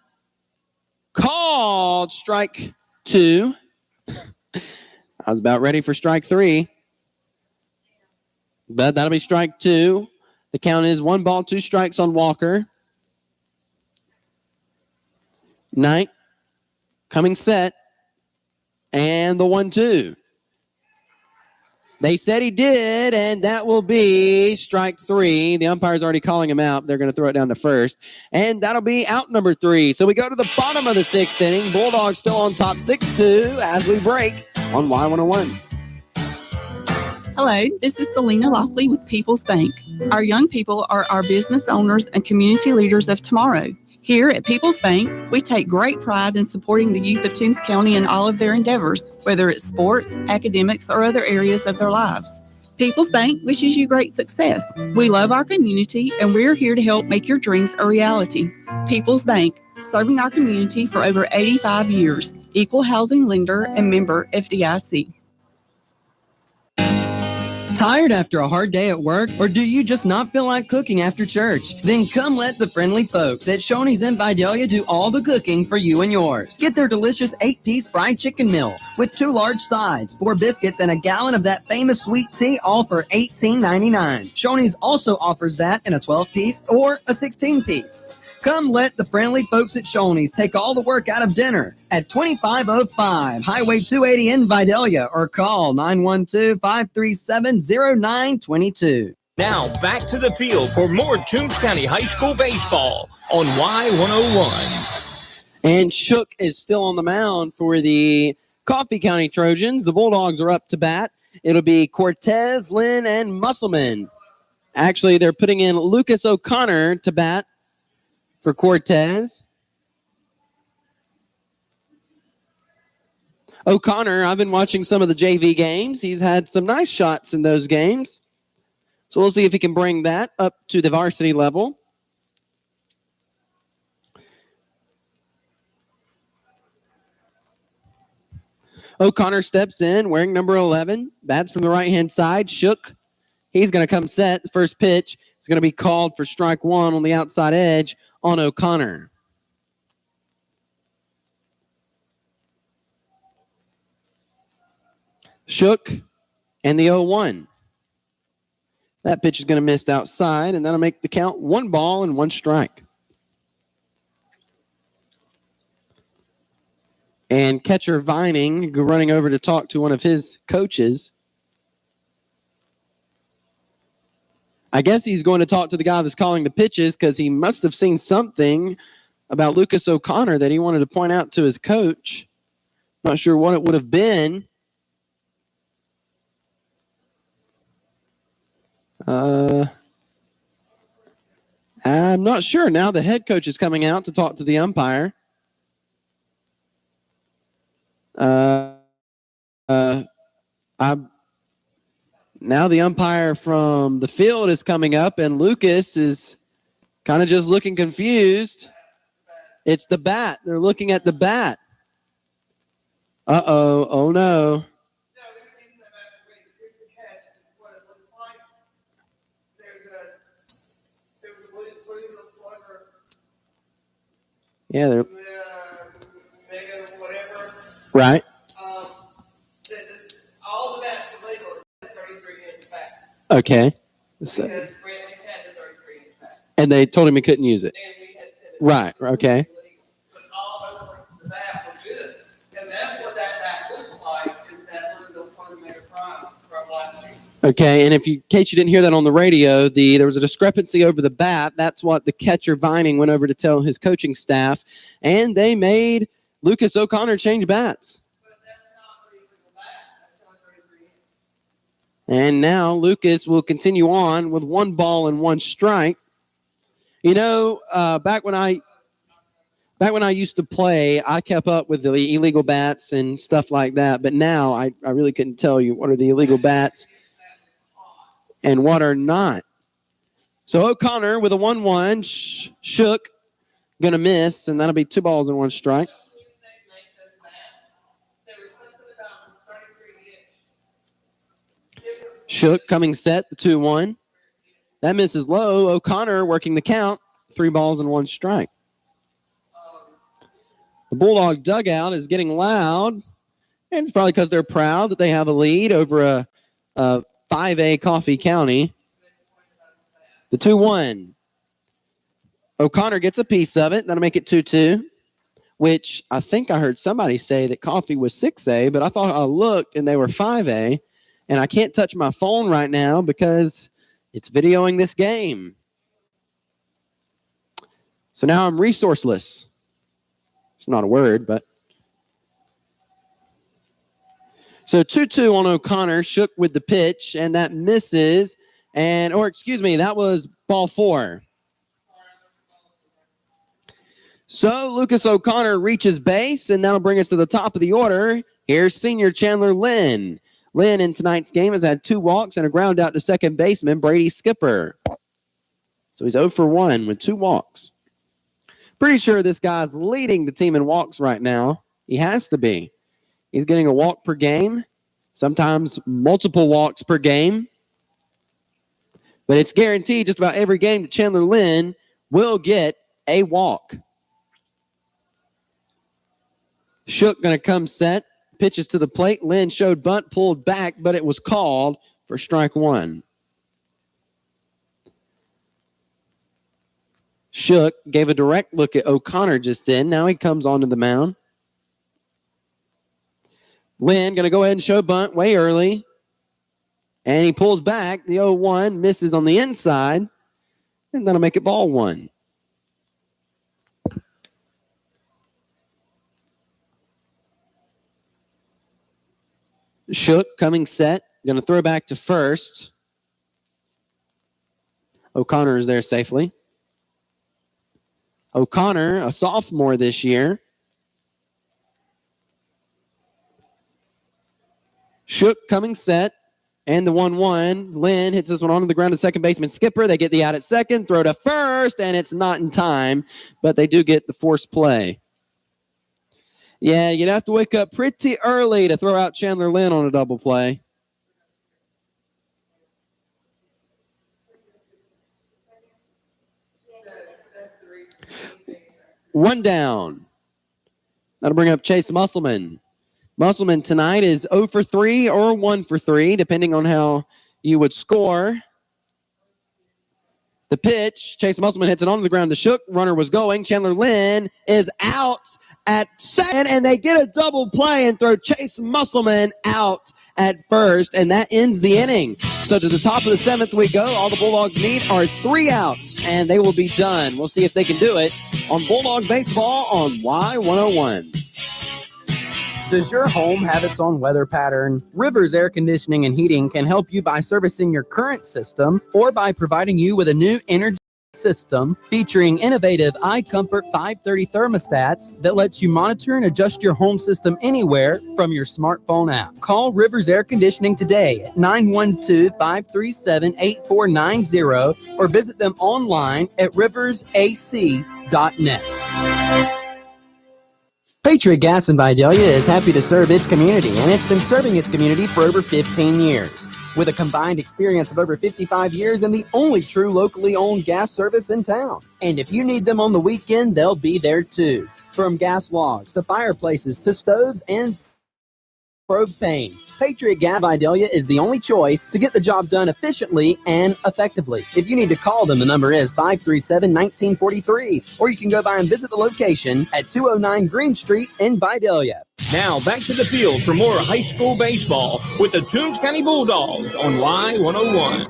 Called strike 2. I was about ready for strike 3. But that'll be strike 2. The count is 1 ball, 2 strikes on Walker. Knight coming set. And the 1-2. They said he did, and that will be strike 3. The umpire's already calling him out. They're going to throw it down to first. And that'll be out number 3. So we go to the bottom of the 6th inning. Bulldogs still on top 6-2 as we break on Y101. Hello, this is Selena Lockley with People's Bank. Our young people are our business owners and community leaders of tomorrow. Here at People's Bank, we take great pride in supporting the youth of Toombs County in all of their endeavors, whether it's sports, academics, or other areas of their lives. People's Bank wishes you great success. We love our community, and we're here to help make your dreams a reality. People's Bank, serving our community for over 85 years. Equal housing lender and member FDIC. Tired after a hard day at work? Or do you just not feel like cooking after church? Then come let the friendly folks at Shoney's in Vidalia do all the cooking for you and yours. Get their delicious 8-piece fried chicken meal with 2 large sides, 4 biscuits, and a gallon of that famous sweet tea, all for $18.99. Shoney's also offers that in a 12-piece or a 16-piece. Come let the friendly folks at Shoney's take all the work out of dinner at 2505 Highway 280 in Vidalia or call 912-537-0922. Now back to the field for more Toombs County High School baseball on Y101. And Shook is still on the mound for the Coffee County Trojans. The Bulldogs are up to bat. It'll be Cortez, Lynn, and Musselman. Actually, they're putting in Lucas O'Connor to bat for Cortez. O'Connor, I've been watching some of the JV games. He's had some nice shots in those games. So we'll see if he can bring that up to the varsity level. O'Connor steps in wearing number 11. Bats from the right-hand side. Shook. He's going to come set. The first pitch is going to be called for strike 1 on the outside edge on O'Connor. Shook and the 0-1. That pitch is going to miss outside, and that'll make the count 1 ball and 1 strike. And catcher Vining running over to talk to one of his coaches. I guess he's going to talk to the guy that's calling the pitches because he must have seen something about Lucas O'Connor that he wanted to point out to his coach. Not sure what it would have been. I'm not sure. Now the head coach is coming out to talk to the umpire. Now the umpire from the field is coming up, and Lucas is kind of just looking confused. It's the bat. They're looking at the bat. Uh-oh. Oh, no. Yeah, they're right. All the bats for legal are 33 inches back. Okay. Because Brantley's had the 33 inch back. And they told him he couldn't use it. And we had said Right. Okay. But all other lengths of the bat were good. And that's what that bat looks like, is that little fundamental prime from last year. Okay, and in case you didn't hear that on the radio, there was a discrepancy over the bat. That's what the catcher Vining went over to tell his coaching staff, and they made Lucas O'Connor change bats. But that's not the original bat. That's not 33 inches. And now Lucas will continue on with 1 ball and 1 strike. You know, back when I used to play, I kept up with the illegal bats and stuff like that. But now I really couldn't tell you what are the illegal bats and what are not. So O'Connor with a 1-1. Shook, going to miss, and that'll be 2 balls and 1 strike. Shook coming set, the 2-1. That misses low. O'Connor working the count, 3 balls and 1 strike. The Bulldog dugout is getting loud, and it's probably because they're proud that they have a lead over a 5A Coffee County. The 2-1. O'Connor gets a piece of it. That'll make it 2-2, which I think I heard somebody say that Coffee was 6A, but I thought I looked and they were 5A. And I can't touch my phone right now because it's videoing this game. So now I'm resourceless. It's not a word, but. So 2-2 on O'Connor. Shook with the pitch, and that misses. That was ball 4. So Lucas O'Connor reaches base, and that'll bring us to the top of the order. Here's senior Chandler Lynn. Lynn in tonight's game has had 2 walks and a ground out to second baseman Brady Skipper. So he's 0 for 1 with 2 walks. Pretty sure this guy's leading the team in walks right now. He has to be. He's getting a walk per game, sometimes multiple walks per game. But it's guaranteed just about every game that Chandler Lynn will get a walk. Shook going to come set. Pitches to the plate. Lynn showed bunt, pulled back, but it was called for strike one. Shook gave a direct look at O'Connor just then. Now he comes onto the mound. Lynn going to go ahead and show bunt way early. And he pulls back. The 0-1 misses on the inside. And that'll make it ball one. Shook coming set. Going to throw back to first. O'Connor is there safely. O'Connor, a sophomore this year. Shook coming set. And the 1-1. Lynn hits this one onto the ground to second baseman Skipper. They get the out at second. Throw to first, and it's not in time. But they do get the forced play. Yeah, you'd have to wake up pretty early to throw out Chandler Lynn on a double play. One down. That'll bring up Chase Musselman. Musselman tonight is 0 for 3 or 1 for 3, depending on how you would score. The pitch, Chase Musselman hits it onto the ground. The Shook runner was going. Chandler Lynn is out at second, and they get a double play and throw Chase Musselman out at first, and that ends the inning. So to the top of the seventh we go. All the Bulldogs need are 3 outs, and they will be done. We'll see if they can do it on Bulldog Baseball on Y101. Does your home have its own weather pattern? Rivers Air Conditioning and Heating can help you by servicing your current system or by providing you with a new energy system featuring innovative iComfort 530 thermostats that lets you monitor and adjust your home system anywhere from your smartphone app. Call Rivers Air Conditioning today at 912-537-8490 or visit them online at riversac.net. Patriot Gas and Vidalia is happy to serve its community, and it's been serving its community for over 15 years. With a combined experience of over 55 years and the only true locally owned gas service in town. And if you need them on the weekend, they'll be there too. From gas logs to fireplaces to stoves and propane, Patriot Gas and Vidalia is the only choice to get the job done efficiently and effectively. If you need to call them, the number is 537-1943, or you can go by and visit the location at 209 Green Street in Vidalia. Now back to the field for more high school baseball with the Toombs County Bulldogs on Y101.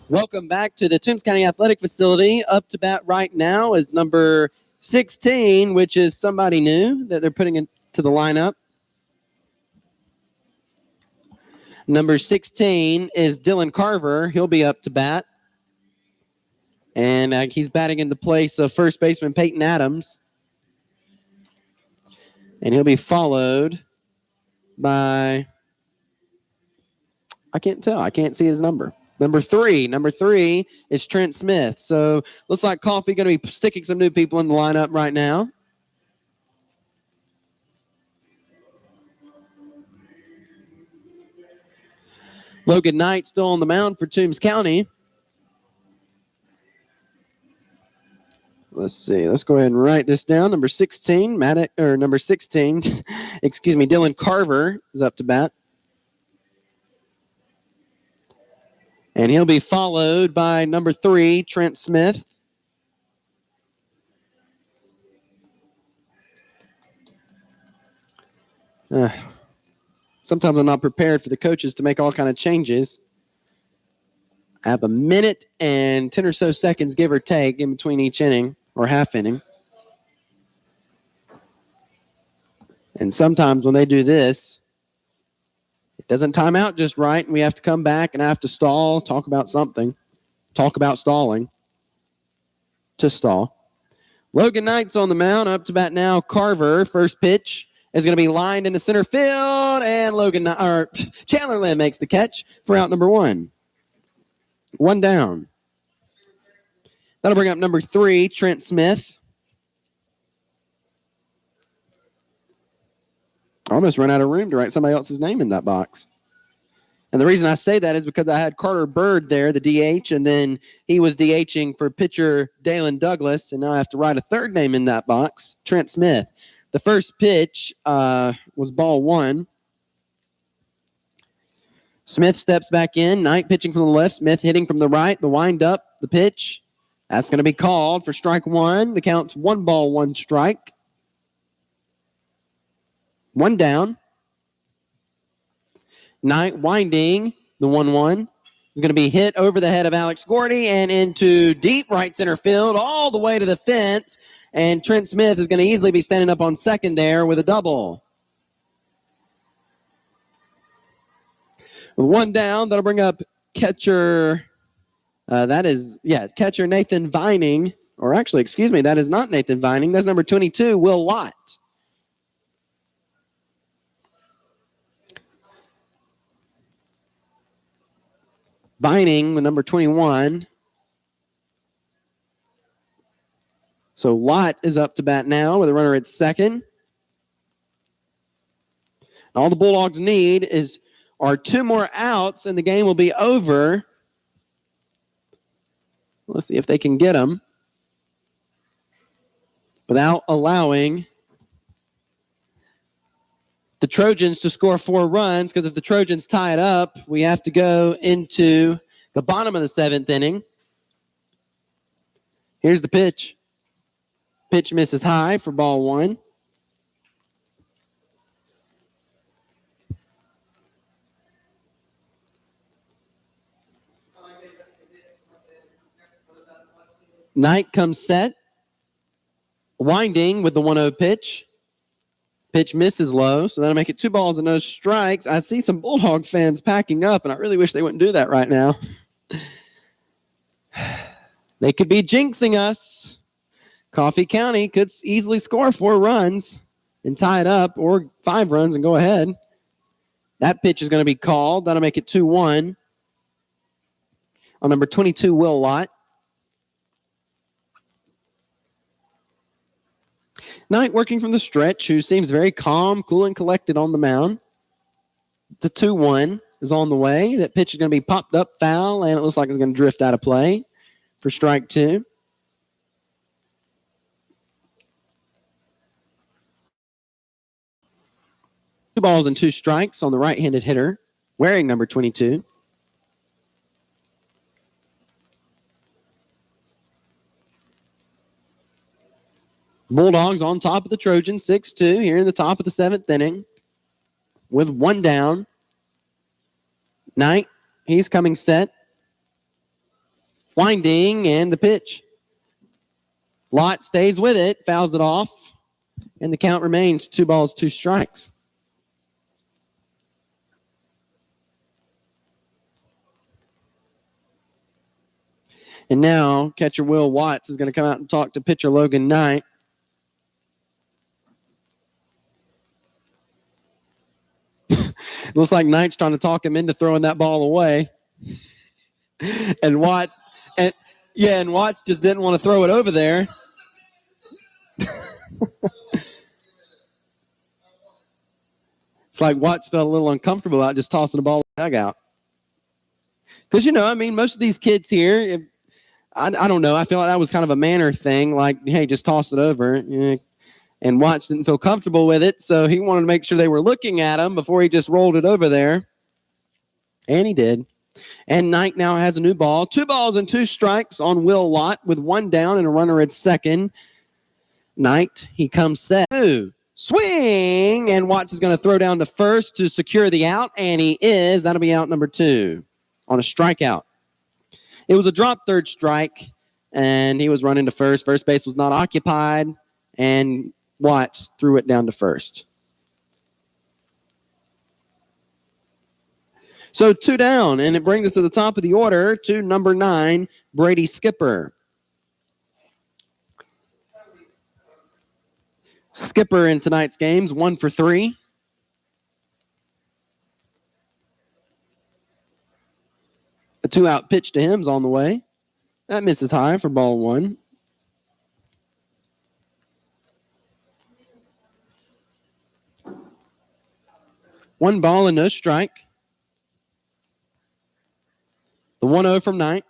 Welcome back to the Toombs County Athletic Facility. Up to bat right now is number 16, which is somebody new that they're putting into the lineup. Number 16 is Dylan Carver. He'll be up to bat. And he's batting in the place of first baseman Peyton Adams. And he'll be followed by, I can't tell. I can't see his number. Number three is Trent Smith. So looks like Coffee going to be sticking some new people in the lineup right now. Logan Knight still on the mound for Toombs County. Let's see. Let's go ahead and write this down. Number 16, Dylan Carver is up to bat. And he'll be followed by number 3, Trent Smith. Sometimes I'm not prepared for the coaches to make all kind of changes. I have a minute and 10 or so seconds, give or take, in between each inning or half inning. And sometimes when they do this, it doesn't time out just right, and we have to come back and have to stall, talk about something, talk about stalling to stall. Logan Knight's on the mound, up to bat now. Carver, first pitch is going to be lined into center field, and Chandler Lynn makes the catch for out number 1. 1 down. That'll bring up number 3, Trent Smith. I almost run out of room to write somebody else's name in that box. And the reason I say that is because I had Carter Bird there, the DH, and then he was DHing for pitcher Dalen Douglas, and now I have to write a third name in that box, Trent Smith. The first pitch was ball one. Smith steps back in. Knight pitching from the left. Smith hitting from the right. The windup, the pitch. That's going to be called for strike one. The count's 1-1 strike. One down. Knight winding the 1-1. Is going to be hit over the head of Alex Gordy and into deep right center field all the way to the fence. And Trent Smith is going to easily be standing up on second there with a double. With one down, that'll bring up catcher. Catcher Nathan Vining. Or actually, excuse me, that is not Nathan Vining. That's number 22, Will Lott. Vining with number 21. So Lott is up to bat now with a runner at second. All the Bulldogs need are 2 more outs, and the game will be over. Let's see if they can get them without allowing the Trojans to score 4 runs, because if the Trojans tie it up, we have to go into the bottom of the 7th inning. Here's the pitch. Pitch misses high for ball one. Knight comes set. Winding with the 1-0 pitch. Pitch misses low, so that'll make it 2 balls and no strikes. I see some Bulldog fans packing up, and I really wish they wouldn't do that right now. They could be jinxing us. Coffee County could easily score 4 runs and tie it up, or 5 runs and go ahead. That pitch is going to be called. That'll make it 2-1 on number 22, Will Lott. Knight working from the stretch, who seems very calm, cool, and collected on the mound. The 2-1 is on the way. That pitch is going to be popped up foul, and it looks like it's going to drift out of play for strike 2. Two balls and 2 strikes on the right-handed hitter, wearing number 22. Bulldogs on top of the Trojans, 6-2 here in the top of the 7th inning with 1 down. Knight, he's coming set. Winding, and the pitch. Lott stays with it, fouls it off, and the count remains 2 balls, 2 strikes. And now catcher Will Watts is going to come out and talk to pitcher Logan Knight. Looks like Knight's trying to talk him into throwing that ball away. And Watts just didn't want to throw it over there. It's like Watts felt a little uncomfortable about just tossing the ball in the dugout. Because, most of these kids here, I don't know. I feel like that was kind of a manner thing, like, hey, just toss it over. And Watts didn't feel comfortable with it, so he wanted to make sure they were looking at him before he just rolled it over there. And he did. And Knight now has a new ball. 2 balls and 2 strikes on Will Lott with 1 down and a runner at second. Knight, he comes set. Swing! And Watts is going to throw down to first to secure the out, and he is. That'll be out number 2 on a strikeout. It was a drop third strike, and he was running to first. First base was not occupied, and Watts threw it down to first. So 2 down, and it brings us to the top of the order to number 9, Brady Skipper. Skipper in tonight's games, 1 for 3. A 2-out pitch to him's on the way. That misses high for ball 1. One ball and no strike. 1-0 from Knight.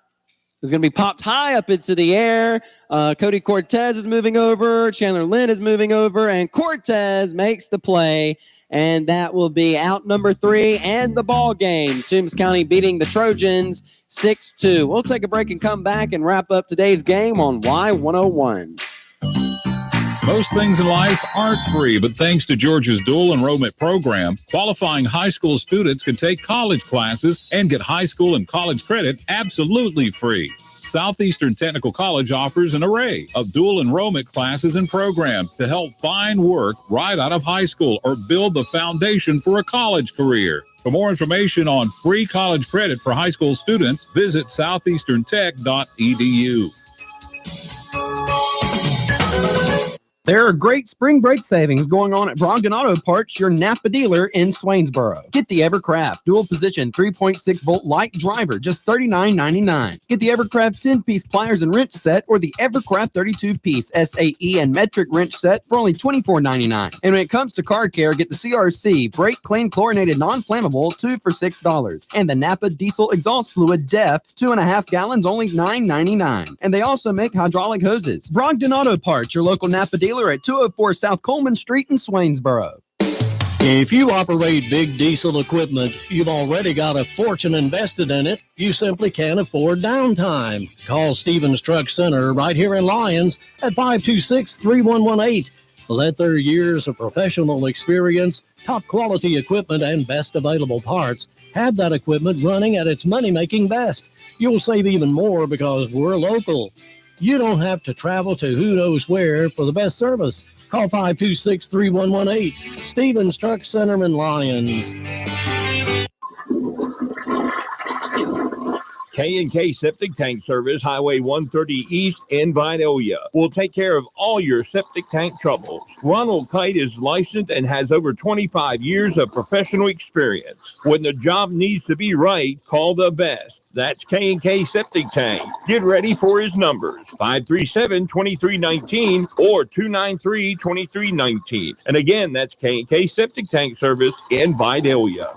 Is going to be popped high up into the air. Cody Cortez is moving over. Chandler Lynn is moving over. And Cortez makes the play. And that will be out number 3 and the ball game. Toombs County beating the Trojans 6-2. We'll take a break and come back and wrap up today's game on Y101. Most things in life aren't free, but thanks to Georgia's dual enrollment program, qualifying high school students can take college classes and get high school and college credit absolutely free. Southeastern Technical College offers an array of dual enrollment classes and programs to help find work right out of high school or build the foundation for a college career. For more information on free college credit for high school students, visit southeasterntech.edu. There are great spring break savings going on at Brogdon Auto Parts, your Napa dealer in Swainsboro. Get the Evercraft dual position 3.6 volt light driver, just $39.99. Get the Evercraft 10-piece pliers and wrench set or the Evercraft 32-piece SAE and metric wrench set for only $24.99. And when it comes to car care, get the CRC brake clean chlorinated non-flammable 2 for $6. And the Napa diesel exhaust fluid DEF 2.5 gallons, only $9.99. And they also make hydraulic hoses. Brogdon Auto Parts, your local Napa dealer at 204 South Coleman Street in Swainsboro. If you operate big diesel equipment, you've already got a fortune invested in it. You simply can't afford downtime. Call Stevens Truck Center right here in Lyons at 526-3118. Let their years of professional experience, top quality equipment, and best available parts have that equipment running at its money-making best. You'll save even more because we're local. You don't have to travel to who knows where for the best service. Call 526-3118. Stevens Truck Center in Lyons. K&K Septic Tank Service, Highway 130 East in Vidalia, will take care of all your septic tank troubles. Ronald Kite is licensed and has over 25 years of professional experience. When the job needs to be right, call the best. That's K&K Septic Tank. Get ready for his numbers, 537-2319 or 293-2319. And again, that's K&K Septic Tank Service in Vidalia.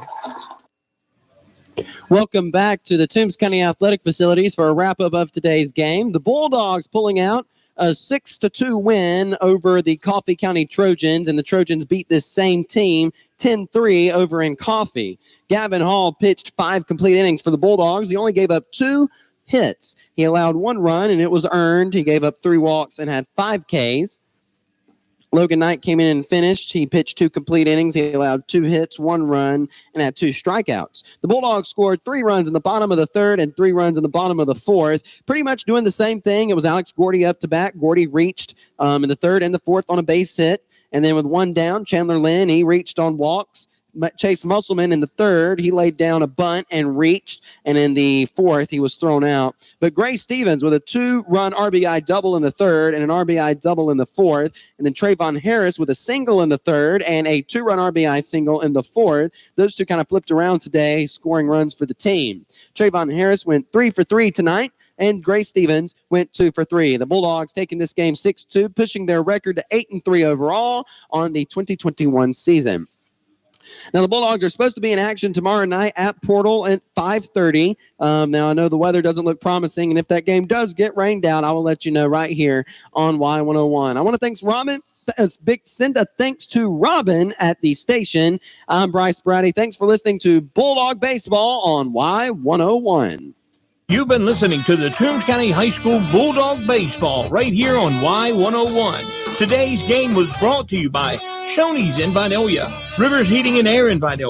Welcome back to the Toombs County Athletic Facilities for a wrap-up of today's game. The Bulldogs pulling out a 6-2 win over the Coffee County Trojans, and the Trojans beat this same team 10-3 over in Coffee. Gavin Hall pitched 5 complete innings for the Bulldogs. He only gave up 2 hits. He allowed 1 run, and it was earned. He gave up 3 walks and had 5 Ks. Logan Knight came in and finished. He pitched 2 complete innings. He allowed 2 hits, 1 run, and had 2 strikeouts. The Bulldogs scored 3 runs in the bottom of the 3rd and 3 runs in the bottom of the 4th. Pretty much doing the same thing. It was Alex Gordy up to bat. Gordy reached in the 3rd and the 4th on a base hit. And then with 1 down, Chandler Lynn, he reached on walks. Chase Musselman in the 3rd, he laid down a bunt and reached, and in the 4th, he was thrown out. But Gray Stevens with a 2-run RBI double in the 3rd and an RBI double in the 4th, and then Trayvon Harris with a single in the 3rd and a 2-run RBI single in the 4th. Those two kind of flipped around today, scoring runs for the team. Trayvon Harris went 3 for 3 tonight, and Gray Stevens went 2 for 3. The Bulldogs taking this game 6-2, pushing their record to 8-3 overall on the 2021 season. Now, the Bulldogs are supposed to be in action tomorrow night at Portal at 5:30. Now, I know the weather doesn't look promising, and if that game does get rained out, I will let you know right here on Y101. I want to thank Robin. Send a thanks to Robin at the station. I'm Bryce Brady. Thanks for listening to Bulldog Baseball on Y101. You've been listening to the Toombs County High School Bulldog Baseball right here on Y101. Today's game was brought to you by Shoney's in Vidalia, Rivers Heating and Air in Vidalia,